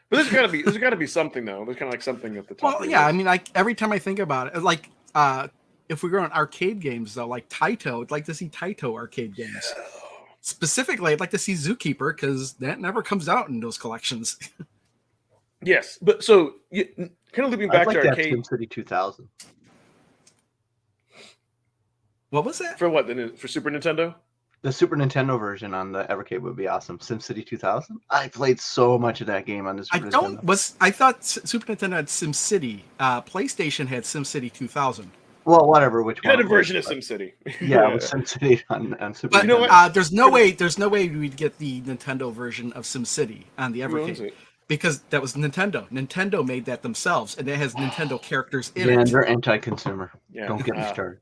there's got to be something though. There's kind of like something at the top. Well, yeah. I mean, every time I think about it, like if we go on arcade games though, like Taito, I'd like to see Taito arcade games. Specifically, I'd like to see Zookeeper because that never comes out in those collections. Yes, but so kind of looping back to arcade. SimCity 2000. What was that? For what? For Super Nintendo? The Super Nintendo version on the Evercade would be awesome. SimCity 2000. I played so much of that game on this. I thought Super Nintendo had SimCity. PlayStation had SimCity 2000. Well, whatever. Which one? Had a version of SimCity. Yeah, it was SimCity on Super. But Nintendo. There's no way we'd get the Nintendo version of SimCity on the Evercade. Because that was Nintendo. Nintendo made that themselves, and it has Nintendo characters in it. Yeah, they're anti-consumer. Yeah. Don't get me started.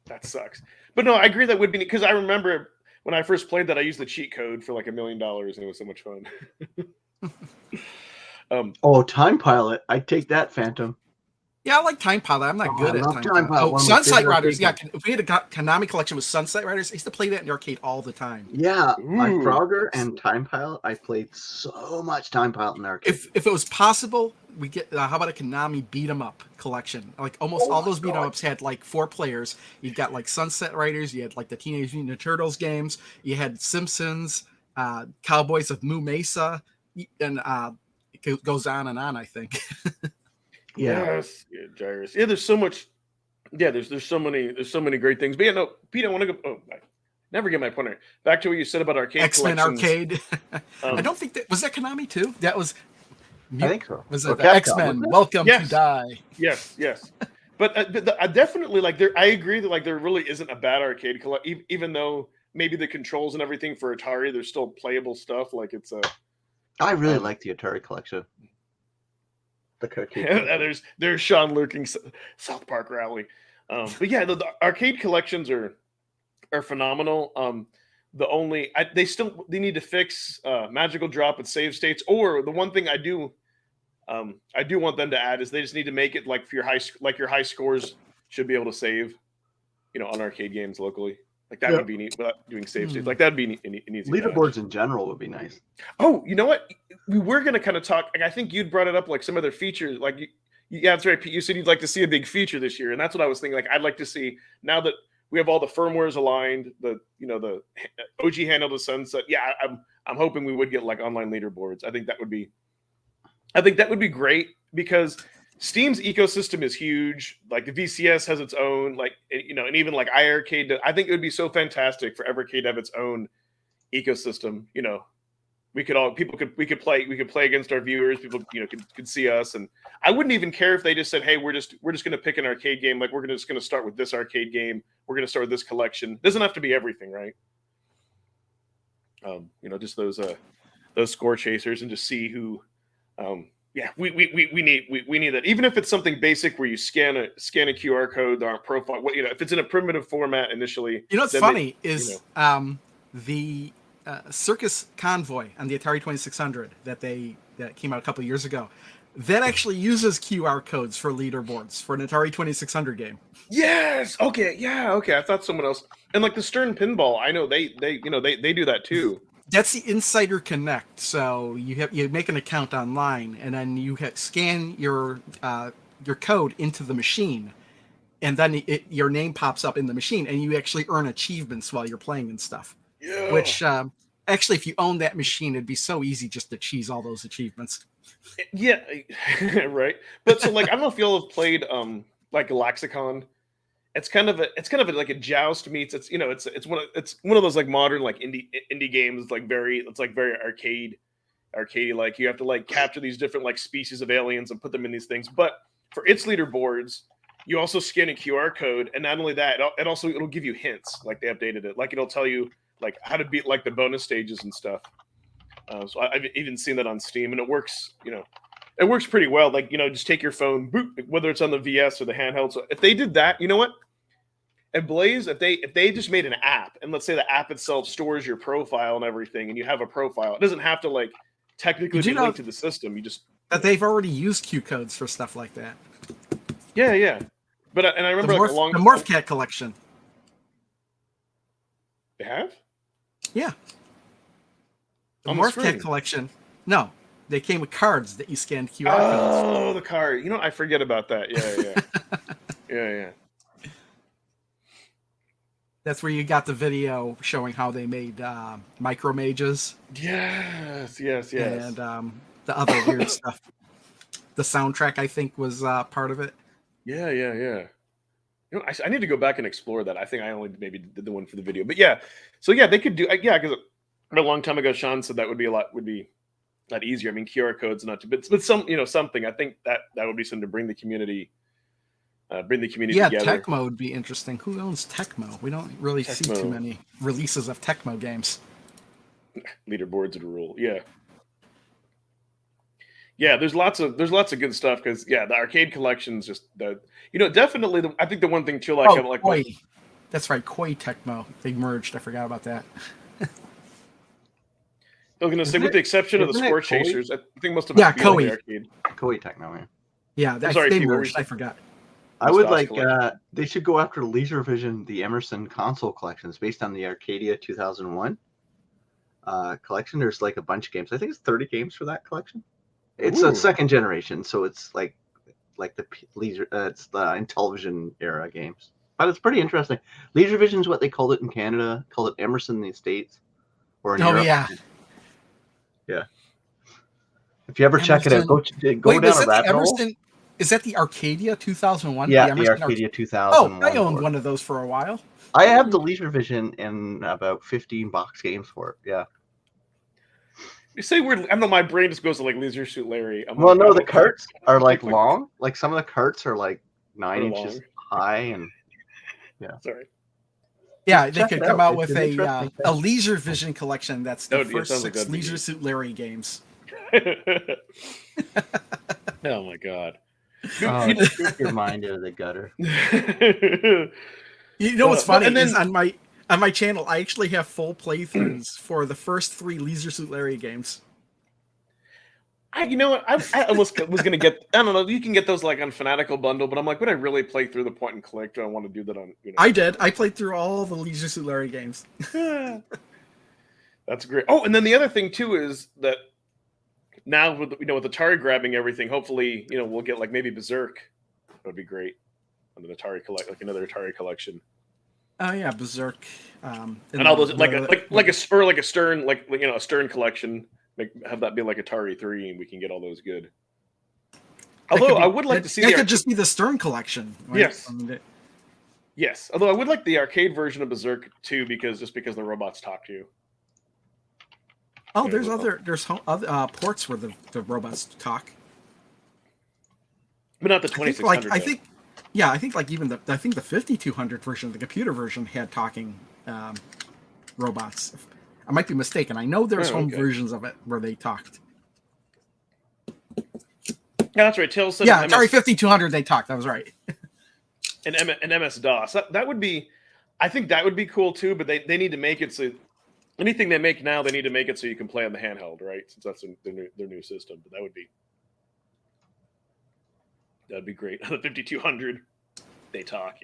That sucks. But no, I agree that would be because I remember when I first played that, I used the cheat code for like $1 million, and it was so much fun. Time Pilot. I'd take that, Phantom. Yeah, I like Time Pilot. I'm not good at Time Pilot. Sunset Riders. Yeah, if we had a Konami collection with Sunset Riders, I used to play that in the arcade all the time. Yeah, my Frogger and Time Pilot. I played so much Time Pilot in the arcade. If it was possible, we get how about a Konami beat 'em up collection? Like almost all those beat 'em ups had like 4 players. You got like Sunset Riders. You had like the Teenage Mutant Ninja Turtles games. You had Simpsons, Cowboys of Moo Mesa, and it goes on and on. I think. Yes, Gyrus. Yeah, there's so much. Yeah, there's so many great things. But no, Pete, I want to go. Oh, I never get my point. Back to what you said about arcade. X-Men arcade. I don't think that was that Konami too. That was. I think so. Was it X-Men? Welcome to Die. Yes. But I definitely like there. I agree that like there really isn't a bad arcade collection, even though maybe the controls and everything for Atari, there's still playable stuff. Like it's a. I really like the Atari collection. There's Sean lurking South Park Rally, but yeah, the arcade collections are phenomenal. They need to fix magical drop and save states, or the one thing I do want them to add is they just need to make it like for your high scores should be able to save, on arcade games locally. Like that would be neat without doing save states. Like that'd be an easy. Leaderboards in general would be nice. Oh, you know what? We were going to kind of talk. Like, I think you'd brought it up, like some of their features. Like Yeah, that's right, Pete. You said you'd like to see a big feature this year, and that's what I was thinking. Like, I'd like to see now that we have all the firmwares aligned, the OG handle to sunset. Yeah, I'm hoping we would get like online leaderboards. I think that would be great because Steam's ecosystem is huge. Like the VCS has its own, like and even like iArcade. I think it would be so fantastic for Evercade to have its own ecosystem. We could play against our viewers. People could see us, and I wouldn't even care if they just said, "Hey, we're just going to pick an arcade game. Like we're just going to start with this arcade game. We're going to start with this collection. It doesn't have to be everything, right? Just those score chasers and just see who. We need that. Even if it's something basic where you scan a QR code on a profile. If it's in a primitive format initially. What's funny is the Circus Convoy on the Atari 2600 that came out a couple of years ago, that actually uses QR codes for leaderboards for an Atari 2600 game. Yes. Okay. Yeah. Okay. I thought someone else. And like the Stern Pinball, I know they do that too. That's the Insider Connect. So you make an account online, and then you scan your code into the machine, and then your name pops up in the machine, and you actually earn achievements while you're playing and stuff. Yeah. Which actually, if you own that machine, it'd be so easy just to cheese all those achievements. Yeah. Right. But so like I don't know if y'all have played like Lexicon. It's kind of like a joust meets. It's one of those like modern like indie games. It's like very arcade like. You have to like capture these different like species of aliens and put them in these things. But for its leaderboards, you also scan a QR code, and not only that, it'll give you hints. Like they updated it. Like it'll tell you like how to beat like the bonus stages and stuff. So I've even seen that on Steam, and it works. It works pretty well. Like, just take your phone, boop, whether it's on the VS or the handheld. So if they did that, you know what? At Blaze, if they just made an app, and let's say the app itself stores your profile and everything, and you have a profile, it doesn't have to like technically be linked to the system. You just that they've already used Q codes for stuff like that. Yeah. But I remember the Morphcat collection. They have? Yeah. The Morphcat collection. No. They came with cards that you scanned QR codes. Oh, the card. I forget about that. Yeah. Yeah. That's where you got the video showing how they made micro mages. Yes. And the other weird stuff. The soundtrack, I think, was part of it. Yeah. I need to go back and explore that. I think I only maybe did the one for the video. But yeah. So yeah, they could do because a long time ago, Sean said that would be a lot easier. I mean, QR codes not to, but some something. I think that would be something to bring the community together. Yeah, Tecmo would be interesting. Who owns Tecmo? We don't really see too many releases of Tecmo games. Leaderboards are the rule. Yeah. There's lots of good stuff because the arcade collection's just definitely. I think the one thing too, like Koi. That's right, Koi Tecmo. They merged. I forgot about that. I was going to say, with the exception of the Score Chasers, I think most of us be Koi. the arcade. Koi Tecmo, yeah. They merged. I forgot. I would like. They should go after Leisure Vision, the Emerson console collections based on the Arcadia 2001 collection. There's like a bunch of games. I think it's 30 games for that collection. It's a second generation, so it's like the Leisure. It's the Intellivision era games, but it's pretty interesting. Leisure Vision is what they called it in Canada. Called it Emerson in the States, or in Europe. Yeah. If you ever check it out, go down a rabbit hole. Is that the Arcadia 2001? Yeah, the Arcadia 2001. Oh, I owned one of those for a while. I have the Leisure Vision and about 15 box games for it. Yeah. You say weird. I don't know. My brain just goes to like Leisure Suit Larry. The carts are like long. Like some of the carts are like 9 inches high, and Sorry. Yeah, they could come out with a Leisure Vision collection. That's the first 6 Leisure Suit Larry games. Oh my god. Get your mind out of the gutter. What's funny is on my channel, I actually have full playthroughs for the first 3 Leisure Suit Larry games. I almost was gonna get. I don't know. You can get those like on Fanatical Bundle, but I'm like, would I really play through the point and click? Do I want to do that on? I did. I played through all the Leisure Suit Larry games. That's great. Oh, and then the other thing too is that now with with Atari grabbing everything, hopefully we'll get like maybe Berserk. That would be great on an Atari like another Atari collection. Oh yeah, Berserk. And all those like a Stern a Stern collection. Have that be like Atari 3, and we can get all those good. Although I would like to see it could just be the Stern collection. Right? Yes. Yes. Although I would like the arcade version of Berserk too, because the robots talk to you. Oh, there's other ports where the robots talk. But not the 2600. I think like even the 5200 version, the computer version, had talking robots. I might be mistaken. I know there's home versions of it where they talked. Yeah, that's right. Tales said Atari 5200 they talked. That was right. And MS DOS. That would be, I think that would be cool too. But they need to make it so anything they make now, they need to make it so you can play on the handheld, right? Since that's their new system. But that'd be great. The 5200, they talk.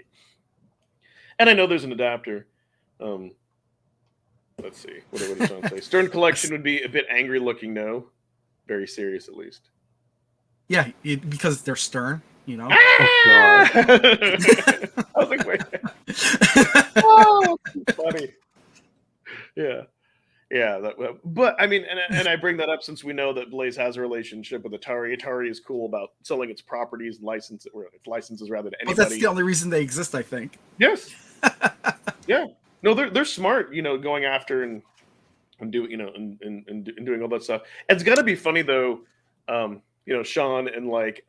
And I know there's an adapter. Let's see. What are we trying to say? Stern Collection would be a bit angry looking, no? Very serious, at least. Yeah, because they're Stern, you know. Ah! I was like, wait. Oh, funny. Yeah. Yeah. But I mean, and I bring that up since we know that Blaze has a relationship with Atari. Atari is cool about selling its properties and licenses rather than anybody. Well, that's the only reason they exist, I think. Yes. Yeah. No, they're smart, going after and doing, and doing all that stuff. It's gonna be funny though, Sean and like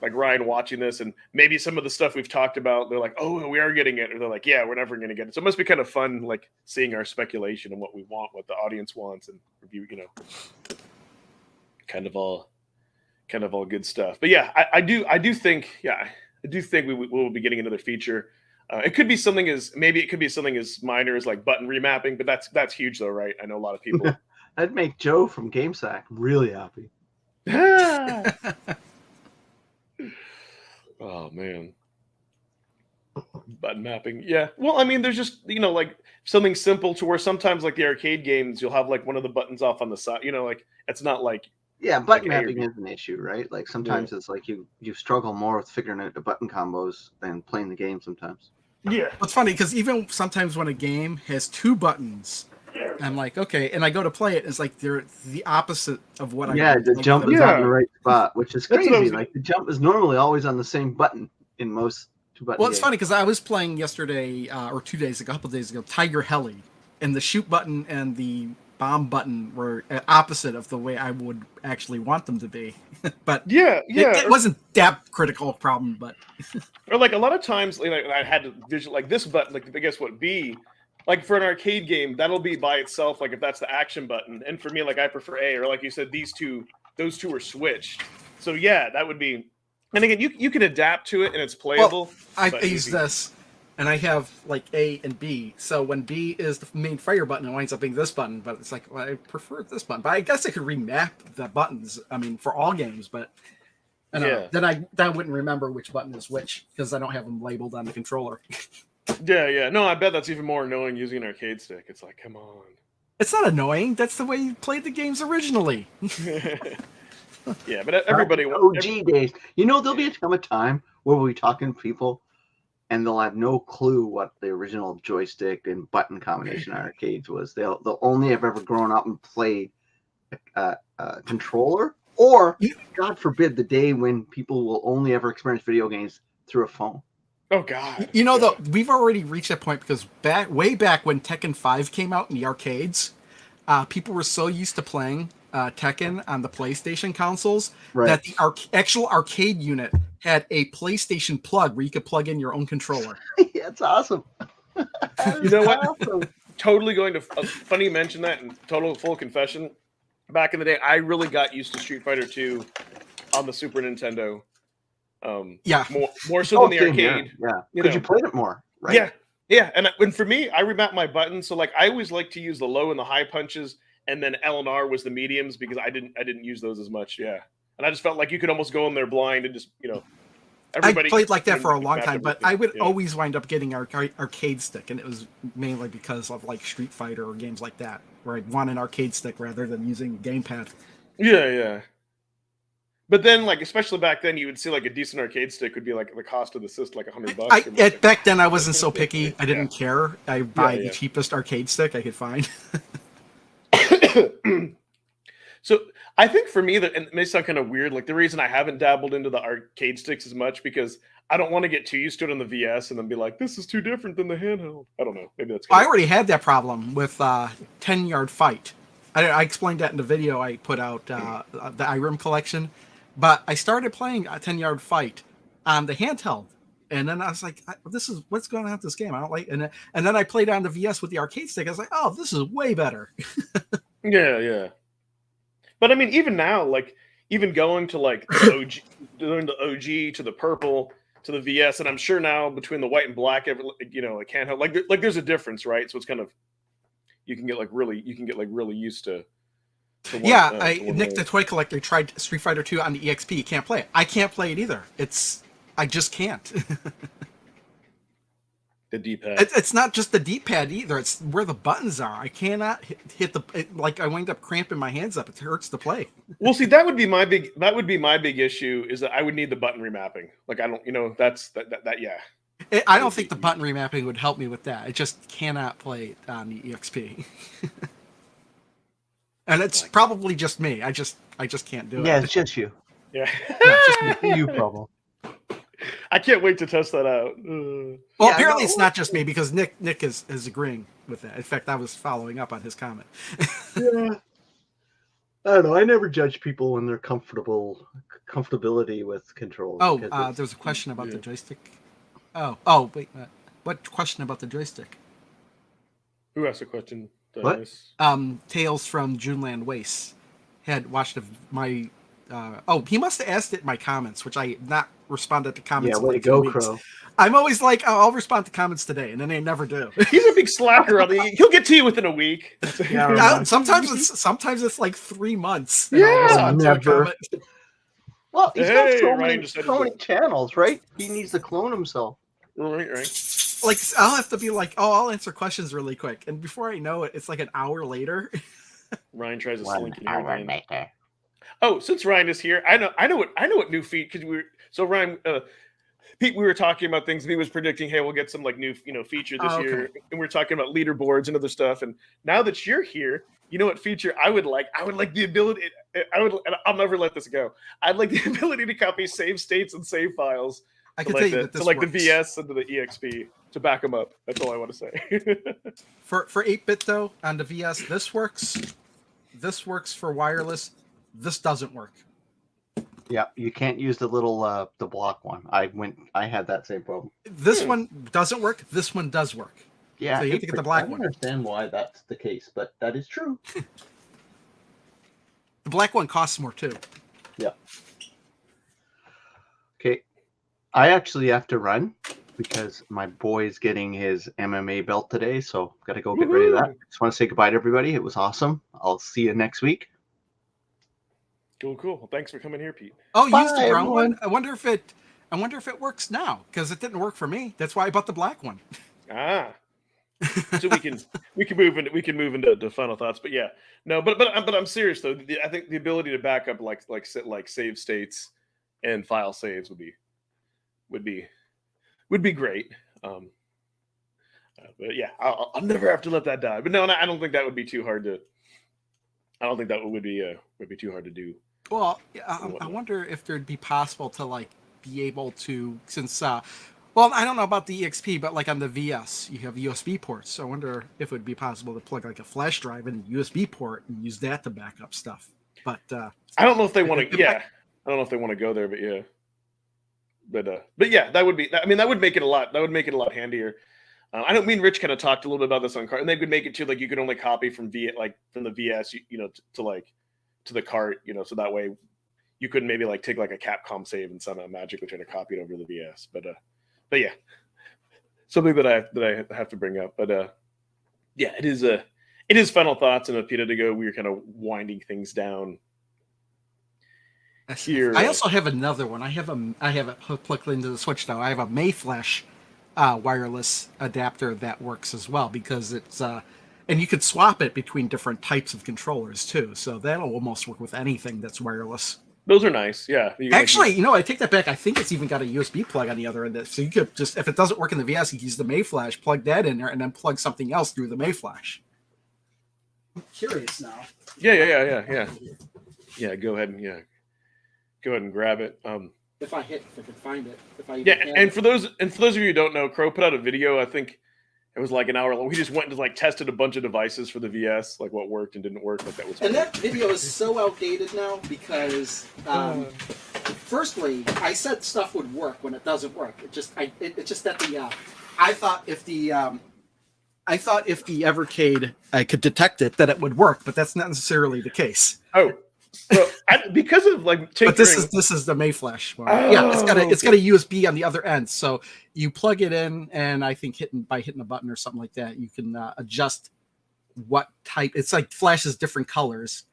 Ryan watching this, and maybe some of the stuff we've talked about, they're like, oh, we are getting it, or they're like, yeah, we're never gonna get it. So it must be kind of fun, like seeing our speculation and what we want, what the audience wants, and review, kind of all good stuff. But yeah, I do think we will be getting another feature. It could be something as minor as like button remapping, but that's huge though, right? I know a lot of people. That'd make Joe from GameSack really happy. Oh man, button mapping. Yeah. Well, I mean, there's just like something simple to where sometimes like the arcade games, you'll have like one of the buttons off on the side. Like it's not like. Yeah, button mapping is an issue, right? Like sometimes it's like you struggle more with figuring out the button combos than playing the game sometimes. Yeah. It's funny because even sometimes when a game has two buttons, I'm like, okay, and I go to play it, it's like they're the opposite of what I. Yeah, the jump is on the right spot, which is crazy. Like the jump is normally always on the same button in most two-button Well, it's funny because I was playing yesterday or 2 days ago, a couple days ago, Tiger Heli, and the shoot button and the bomb button were opposite of the way I would actually want them to be. But it wasn't that critical a problem. But or like a lot of times, like I had to visual like this button, like I guess what B, like for an arcade game, that'll be by itself. Like if that's the action button, and for me, like I prefer A, or like you said, those two are switched. So yeah, that would be. And again, you can adapt to it and it's playable. Well, I use this. And I have like A and B. So when B is the main fire button, it winds up being this button. But it's like, well, I prefer this button. But I guess I could remap the buttons. I mean, for all games. But then I wouldn't remember which button is which because I don't have them labeled on the controller. Yeah. No, I bet that's even more annoying using an arcade stick. It's like, come on. It's not annoying. That's the way you played the games originally. Yeah, but everybody. OG days. There'll be a time where we'll be talking to people. And they'll have no clue what the original joystick and button combination arcades was. They'll only have ever grown up and played a controller, or God forbid, the day when people will only ever experience video games through a phone. Oh God! Though we've already reached that point because way back when Tekken 5 came out in the arcades, people were so used to playing Tekken on the PlayStation consoles that the actual arcade unit had a PlayStation plug where you could plug in your own controller. Yeah, it's awesome. You know what? Awesome. Totally going to funny you mention that, and total full confession. Back in the day, I really got used to Street Fighter 2 on the Super Nintendo. More so than the arcade. Yeah, because you played it more, right? Yeah. And for me, I remap my buttons. So like I always like to use the low and the high punches, and then L and R was the mediums because I didn't use those as much. Yeah. And I just felt like you could almost go in there blind and just, everybody. I played like that for a long time, but I would always wind up getting an arcade stick, and it was mainly because of like Street Fighter or games like that, where I'd want an arcade stick rather than using a gamepad. Yeah, yeah. But then, like, especially back then, you would see like a decent arcade stick would be like the cost of the system, like $100 or more. Back then, I wasn't so picky. I didn't Yeah. care. I buy the yeah. cheapest arcade stick I could find. So I think for me that, and it may sound kind of weird, like the reason I haven't dabbled into the arcade sticks as much because I don't want to get too used to it on the VS and then be like, this is too different than the handheld. I don't know. Maybe that's. I already had that problem with 10-Yard Fight. I explained that in the video I put out, the IRIM collection. But I started playing a 10-Yard Fight on the handheld. And then I was like, this is what's going on with this game. I don't like and then I played on the VS with the arcade stick. I was like, oh, this is way better. Yeah, yeah. But I mean, even now, like even going to like the OG, doing the OG to the purple to the VS, and I'm sure now between the white and black, you know, like handheld, like there's a difference, right? So it's kind of you can get really used to. One, Nick the Toy Collector tried Street Fighter 2 on the EXP. He can't play it. I can't play it either. I just can't. The D-pad. It's not just the D-pad either. It's where the buttons are. I cannot hit like I wind up cramping my hands up. It hurts to play. Well, see, that would be my big issue is that I would need the button remapping. Like I don't, you know, that's that yeah. I don't think the button remapping would help me with that. I just cannot play it on the EXP. And it's probably just me. I just can't do it. Yeah, it's just you. Yeah. No, it's just me. You problem. I can't wait to test that out. Well, apparently it's not just me because Nick is agreeing with that. In fact, I was following up on his comment. Yeah. I don't know. I never judge people when they're comfortability with controls. Oh, there was a question about the joystick. Wait. What question about the joystick? Who asked a question? What? Tales from Juneland Wastes had watched my. He must have asked it in my comments, which I not responded to comments. Yeah, way to go, Crow. I'm always like, I'll respond to comments today, and then they never do. He's a big slacker. He'll get to you within a week. Yeah, sometimes it's like 3 months. Yeah, never. Well, he's got so many channels, right? He needs to clone himself. Right. Like I'll have to be like, I'll answer questions really quick, and before I know it, it's like an hour later. Ryan tries to slink in here. Oh, since Ryan is here, I know what new feat because Ryan, Pete, we were talking about things. And he was predicting, hey, we'll get some like new feature this year, and we're talking about leaderboards and other stuff. And now that you're here, you know what feature I would like? I would like the ability. And I'll never let this go. I'd like the ability to copy save states and save files. I can tell you that this works. The VS into the EXP to back them up. That's all I want to say. For 8-bit though on the VS, this works. This works for wireless. This doesn't work. Yeah, you can't use the little the block one. I had that same problem. This one doesn't work. This one does work. Yeah, so you have to get the black one. I don't understand why that's the case, but that is true. The black one costs more too. Yeah. Okay. I actually have to run because my boy's getting his MMA belt today, so got to go get ready to that. Just want to say goodbye to everybody. It was awesome. I'll see you next week. Cool. Well, thanks for coming here, Pete. Oh, you used the brown one. I wonder if it works now because it didn't work for me. That's why I bought the black one. So we can move into final thoughts, but yeah, no, but I'm serious though. I think the ability to back up like save states and file saves would be great. But yeah, I'll never have to let that die. But no, I don't think that would be too hard to. I don't think that would be too hard to do. Well, I wonder if there'd be possible to like be able to well, I don't know about the EXP, but like on the VS, you have USB ports. So I wonder if it would be possible to plug like a flash drive in a USB port and use that to back up stuff. But I don't know if they want to. Yeah, I don't know if they want to go there, but yeah. But yeah, that would be. I mean, that would make it a lot. That would make it a lot handier. I don't mean Rich kind of talked a little bit about this on cart, and they could make it too like you could only copy from from the VS, to the cart, so that way you couldn't maybe like take like a Capcom save and somehow magically try to copy it over to the VS. But yeah, something that I have to bring up. But yeah, it is final thoughts, and a minute ago we were kind of winding things down. Here, I also have another one. I have it plugged into the Switch now. I have a Mayflash wireless adapter that works as well because it's And you could swap it between different types of controllers too. So that'll almost work with anything that's wireless. Those are nice. Yeah. Actually, I take that back. I think it's even got a USB plug on the other end. So you could just, if it doesn't work in the VS, you can use the Mayflash, plug that in there, and then plug something else through the Mayflash. I'm curious now. Yeah. Go ahead and grab it. If I could find it. And for those of you who don't know, Crow put out a video. I think it was like an hour long. We just went and like tested a bunch of devices for the VS, like what worked and didn't work. Like that was. And that video is so outdated now because, firstly, I said stuff would work when it doesn't work. It's just that I thought if the Evercade could detect it, that it would work, but that's not necessarily the case. Oh. So because of like tinkering, but this is the Mayflash one. Yeah, it's got a USB on the other end, so you plug it in, and I think by hitting a button or something like that, you can adjust what type. It's like flashes different colors.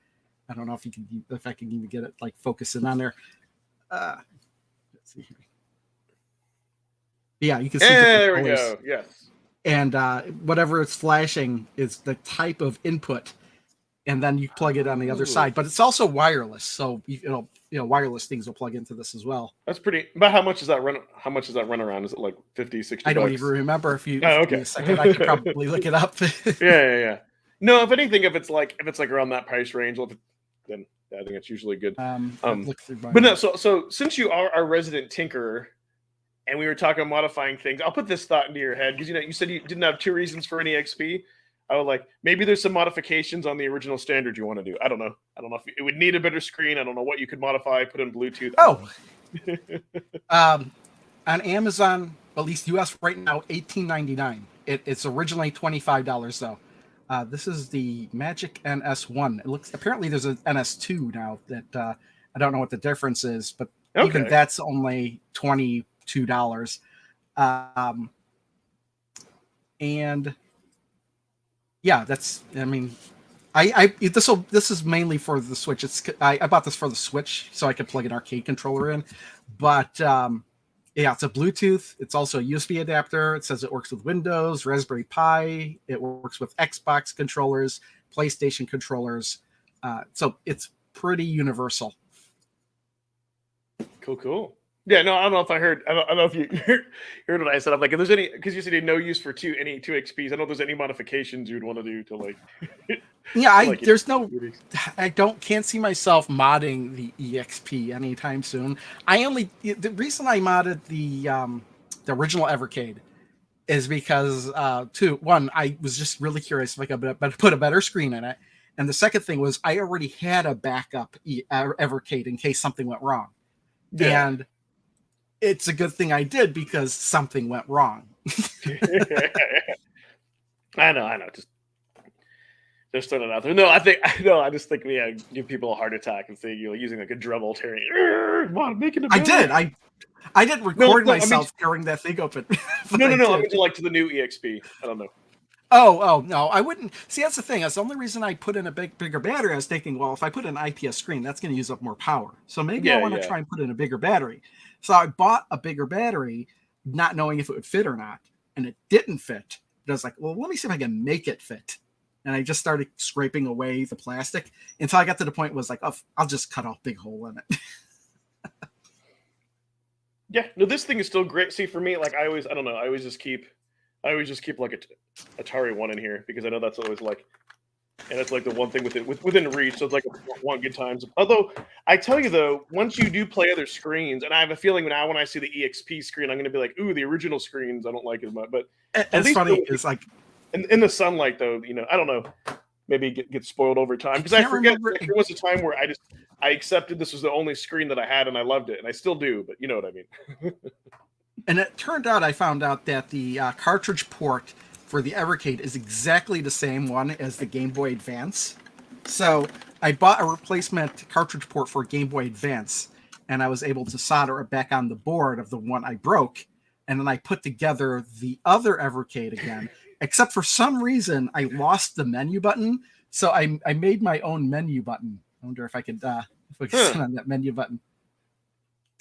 I don't know if I can even get it like focusing on there. Let's see here. Yeah, you can see. There we go. Yes. And whatever it's flashing is the type of input. And then you plug it on the other side, but it's also wireless. So wireless things will plug into this as well. That's pretty. But how much does that run? How much does that run around? Is it like 50, 60 I don't bucks? even remember. If you okay. Give me a second, I could probably look it up. Yeah. No, if anything, if it's like around that price range, then I think it's usually good. Look through but no, so since you are our resident tinkerer, and we were talking modifying things, I'll put this thought into your head because you said you didn't have 2 reasons for any XP. I was like, maybe there's some modifications on the original standard you want to do. I don't know if it would need a better screen. I don't know what you could modify, put in Bluetooth. On Amazon, at least US right now, $18.99. It's originally $25 though. This is the Magic NS1. It looks, apparently there's an NS2 now that I don't know what the difference is, but even that's only $22. And yeah, that's. I mean, this is mainly for the Switch. I bought this for the Switch so I could plug an arcade controller in, but it's a Bluetooth. It's also a USB adapter. It says it works with Windows, Raspberry Pi. It works with Xbox controllers, PlayStation controllers. So it's pretty universal. Cool. Yeah, no, I don't know if I heard. I don't know if you heard what I said. I'm like, if there's any, because you said you had no use for any 2 XPs. I don't know if there's any modifications you'd want to do to like. Yeah, can't see myself modding the EXP anytime soon. The reason I modded the original Evercade is because one, I was just really curious if I could put a better screen in it, and the second thing was I already had a backup Evercade in case something went wrong, and it's a good thing I did because something went wrong. I know. Just throwing it out there. No, I just think give people a heart attack and say you're using like a Dremel tearing. Making I did. I didn't record myself tearing that thing open. No. I mean, like to the new EXP. I don't know. Oh no, I wouldn't. See, that's the thing. That's the only reason I put in a bigger battery. I was thinking, well, if I put an IPS screen, that's going to use up more power. So maybe I want to try and put in a bigger battery. So I bought a bigger battery, not knowing if it would fit or not, and it didn't fit. But I was like, well, let me see if I can make it fit. And I just started scraping away the plastic until I got to the point where it was like, oh, I'll just cut a big hole in it. Yeah, no, this thing is still great. See, for me, like I always just keep like a Atari one in here because I know that's always like, and it's like the one thing within reach. So it's like one good times. Although I tell you though, once you do play other screens, and I have a feeling now when I see the EXP screen, I'm going to be like, ooh, the original screens I don't like as much. But it's funny. It's like in the sunlight though, I don't know. Maybe get spoiled over time because I forget. There was a time where I accepted this was the only screen that I had and I loved it, and I still do. But you know what I mean. And it turned out I found out that the cartridge port for the Evercade is exactly the same one as the Game Boy Advance. So I bought a replacement cartridge port for Game Boy Advance, and I was able to solder it back on the board of the one I broke. And then I put together the other Evercade again, except for some reason I lost the menu button. So I made my own menu button. I wonder if I could sit on that menu button.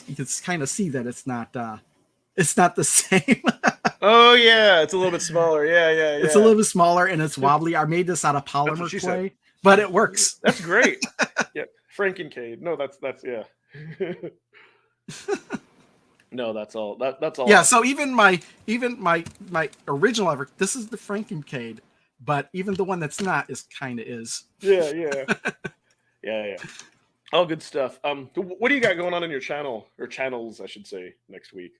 You can kind of see that it's not the same. Oh yeah, it's a little bit smaller. Yeah. It's a little bit smaller and it's wobbly. I made this out of That's polymer what she clay, said. but it works. That's great. Yeah, Frankencade. No, that's yeah. No, that's all. That's all. Yeah, so even my original ever, this is the Frankencade, but even the one that's not is. Yeah. All good stuff. What do you got going on in your channel or channels, I should say, next week?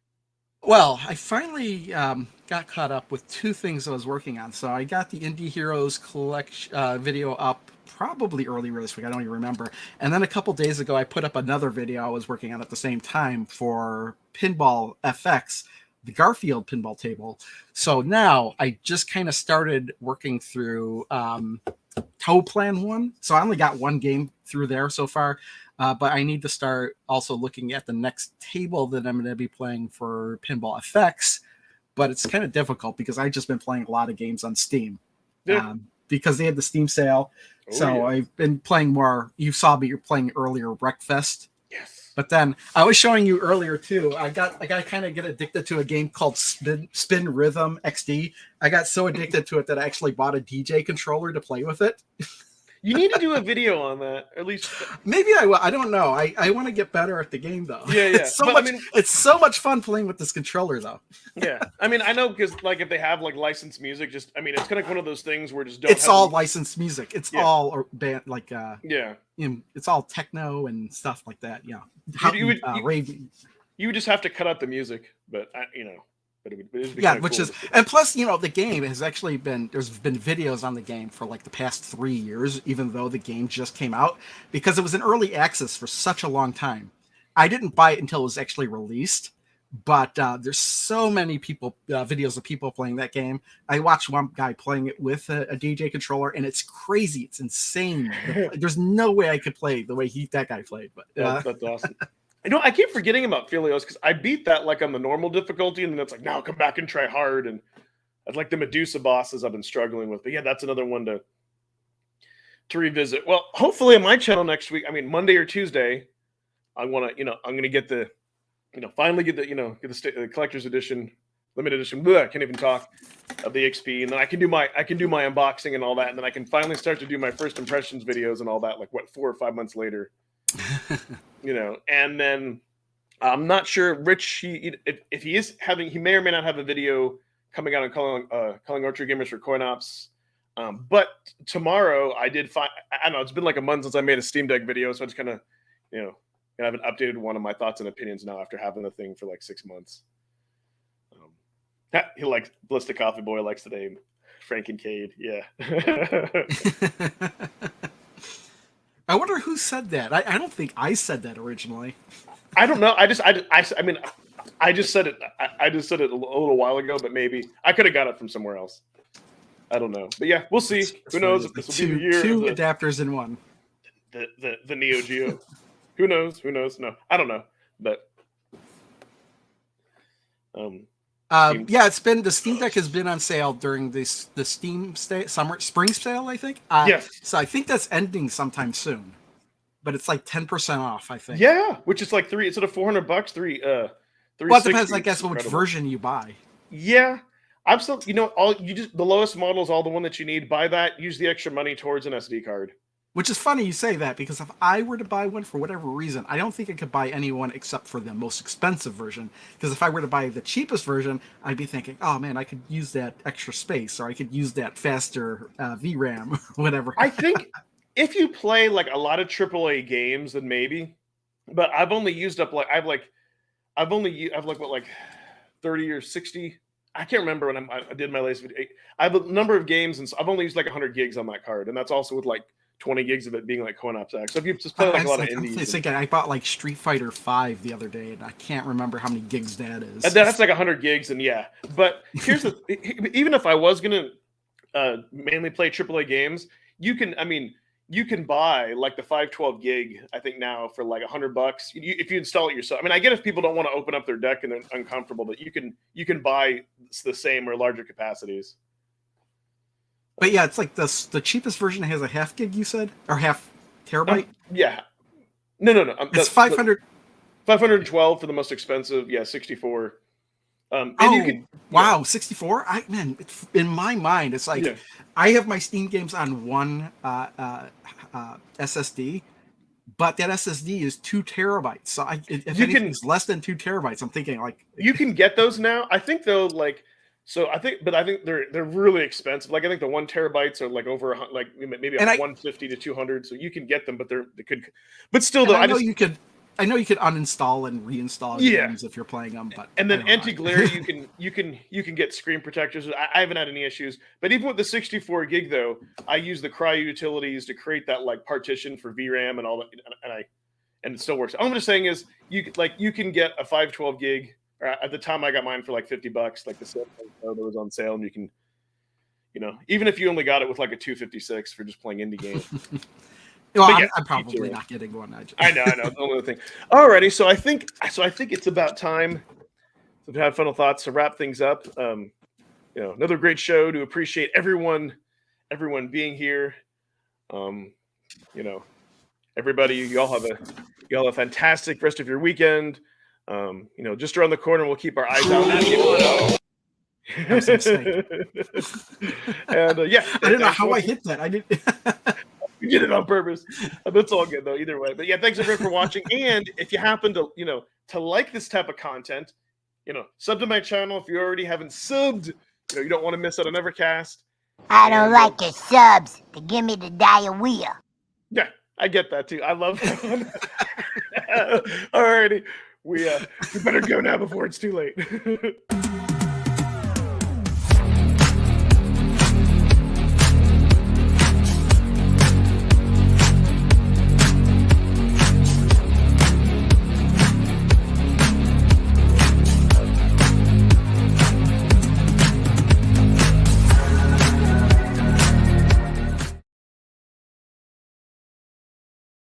Well, I finally got caught up with two things I was working on. So I got the Indie Heroes collection video up probably earlier this week. I don't even remember. And then a couple days ago, I put up another video I was working on at the same time for Pinball FX, the Garfield pinball table. So now I just kind of started working through Toe Plan 1. So I only got one game through there so far. But I need to start also looking at the next table that I'm going to be playing for Pinball FX. But it's kind of difficult because I've just been playing a lot of games on Steam. Yeah. Because they had the Steam sale. Oh, so yeah. I've been playing more. You saw me playing earlier Wreckfest. Yes. But then I was showing you earlier too. I got kind of get addicted to a game called Spin Rhythm XD. I got so addicted to it that I actually bought a DJ controller to play with it. You need to do a video on that, at least. Maybe I will. I don't know. I want to get better at the game though. Yeah. It's so much fun playing with this controller though. Yeah. I mean, I know because like if they have like licensed music, just I mean, it's kind of one of those things where just don't. It's all licensed music. It's all band like yeah. It's all techno and stuff like that. Yeah. You would just have to cut out the music, but But it would be which cool. And plus, the game has actually there's been videos on the game for like the past 3 years, even though the game just came out, because it was in early access for such a long time. I didn't buy it until it was actually released, but there's so many videos of people playing that game. I watched one guy playing it with a DJ controller, and it's crazy. It's insane. There's no way I could play the way that guy played. But that's awesome. I keep forgetting about Philios because I beat that like on the normal difficulty, and then it's like, now come back and try hard. And I'd like the Medusa bosses I've been struggling with. But yeah, that's another one to revisit. Well, hopefully on my channel next week, I mean, Monday or Tuesday, I want to, I'm going to get the, finally get the, get the collector's edition, limited edition. I can't even talk of the XP. And then I can do my unboxing and all that. And then I can finally start to do my first impressions videos and all that, like 4 or 5 months later. And then I'm not sure Rich, if he is having, he may or may not have a video coming out on calling Archer Gamers for Coin Ops. But tomorrow I did find, I don't know, it's been like a month since I made a Steam Deck video. So I just kind of, I have an updated one of my thoughts and opinions now after having the thing for like 6 months. He likes Ballistic Coffee Boy, likes the name Frankencade. Yeah. I wonder who said that. I don't think I said that originally. I don't know. I mean, I just said it. I just said it a little while ago, but maybe I could have got it from somewhere else. I don't know. But yeah, we'll see. Who knows if this will be the year? Two adapters in one. The Neo Geo. Who knows? No, I don't know. But yeah, it's been, the Steam Deck has been on sale during the Steam spring sale, I think. Yes. So I think that's ending sometime soon, but it's like 10% off, I think. Yeah, which is like instead of $400, $360. Well, it depends, I guess, on which version you buy. Yeah, absolutely. The lowest model is all the one that you need. Buy that. Use the extra money towards an SD card. Which is funny you say that, because if I were to buy one for whatever reason, I don't think I could buy any one except for the most expensive version. Because if I were to buy the cheapest version, I'd be thinking, oh man, I could use that extra space, or I could use that faster VRAM, or whatever. I think if you play like a lot of AAA games, then maybe. But I've only used up I've 30 or 60. I can't remember when I did my latest video. I have a number of games, and so I've only used like 100 gigs on that card, and that's also with like 20 gigs of it being like Coin Ops X. So if you just play like a lot of indies. I bought like Street Fighter 5 the other day, and I can't remember how many gigs that is. That's like 100 gigs, and yeah. But here's even if I was gonna mainly play AAA games, you can buy like the 512 gig, I think now for like $100 if you install it yourself. I mean, I get if people don't want to open up their deck and they're uncomfortable, but you can buy the same or larger capacities. But yeah, it's like the cheapest version has a half gig, you said, or half terabyte. Yeah, no. It's 500. 512 for the most expensive. Yeah, 64 And Oh, you can wow, 64. In my mind, it's like yeah. I have my Steam games on one SSD, but that SSD is 2 terabytes. So if You can- anything's less than 2 terabytes, I'm thinking like You can get those now. I think though, like, so I think they're really expensive. Like I think the 1 terabytes are like over like maybe And 150 to 200. So you can get them, but they could, but still and though, I know you could uninstall and reinstall Yeah. games if you're playing them, but and then I don't know. anti-glare you can get screen protectors. I haven't had any issues, but even with the 64 gig though, I use the cryo utilities to create that like partition for VRAM and all that, and it still works. All I'm just saying is you can get a 512 gig. Or at the time I got mine for like $50, like the sale that was on sale, and you can, even if you only got it with like a 256 for just playing indie games. Well, yeah, I'm probably not getting one. I know. The only other thing. Alrighty, so I think it's about time to have final thoughts to wrap things up. Another great show. To appreciate everyone being here. Everybody, you all have a fantastic rest of your weekend. Just around the corner, we'll keep our eyes out. That was a mistake. And yeah, I don't know how I hit that. I didn't. You did it on purpose. But it's all good though, either way. But yeah, thanks everyone for watching. And if you happen to, to like this type of content, sub to my channel if you already haven't subbed. You don't want to miss out on Evercast. I don't like your subs. They give me the diarrhea. Yeah, I get that too. I love that one. Alrighty. We better go now before it's too late.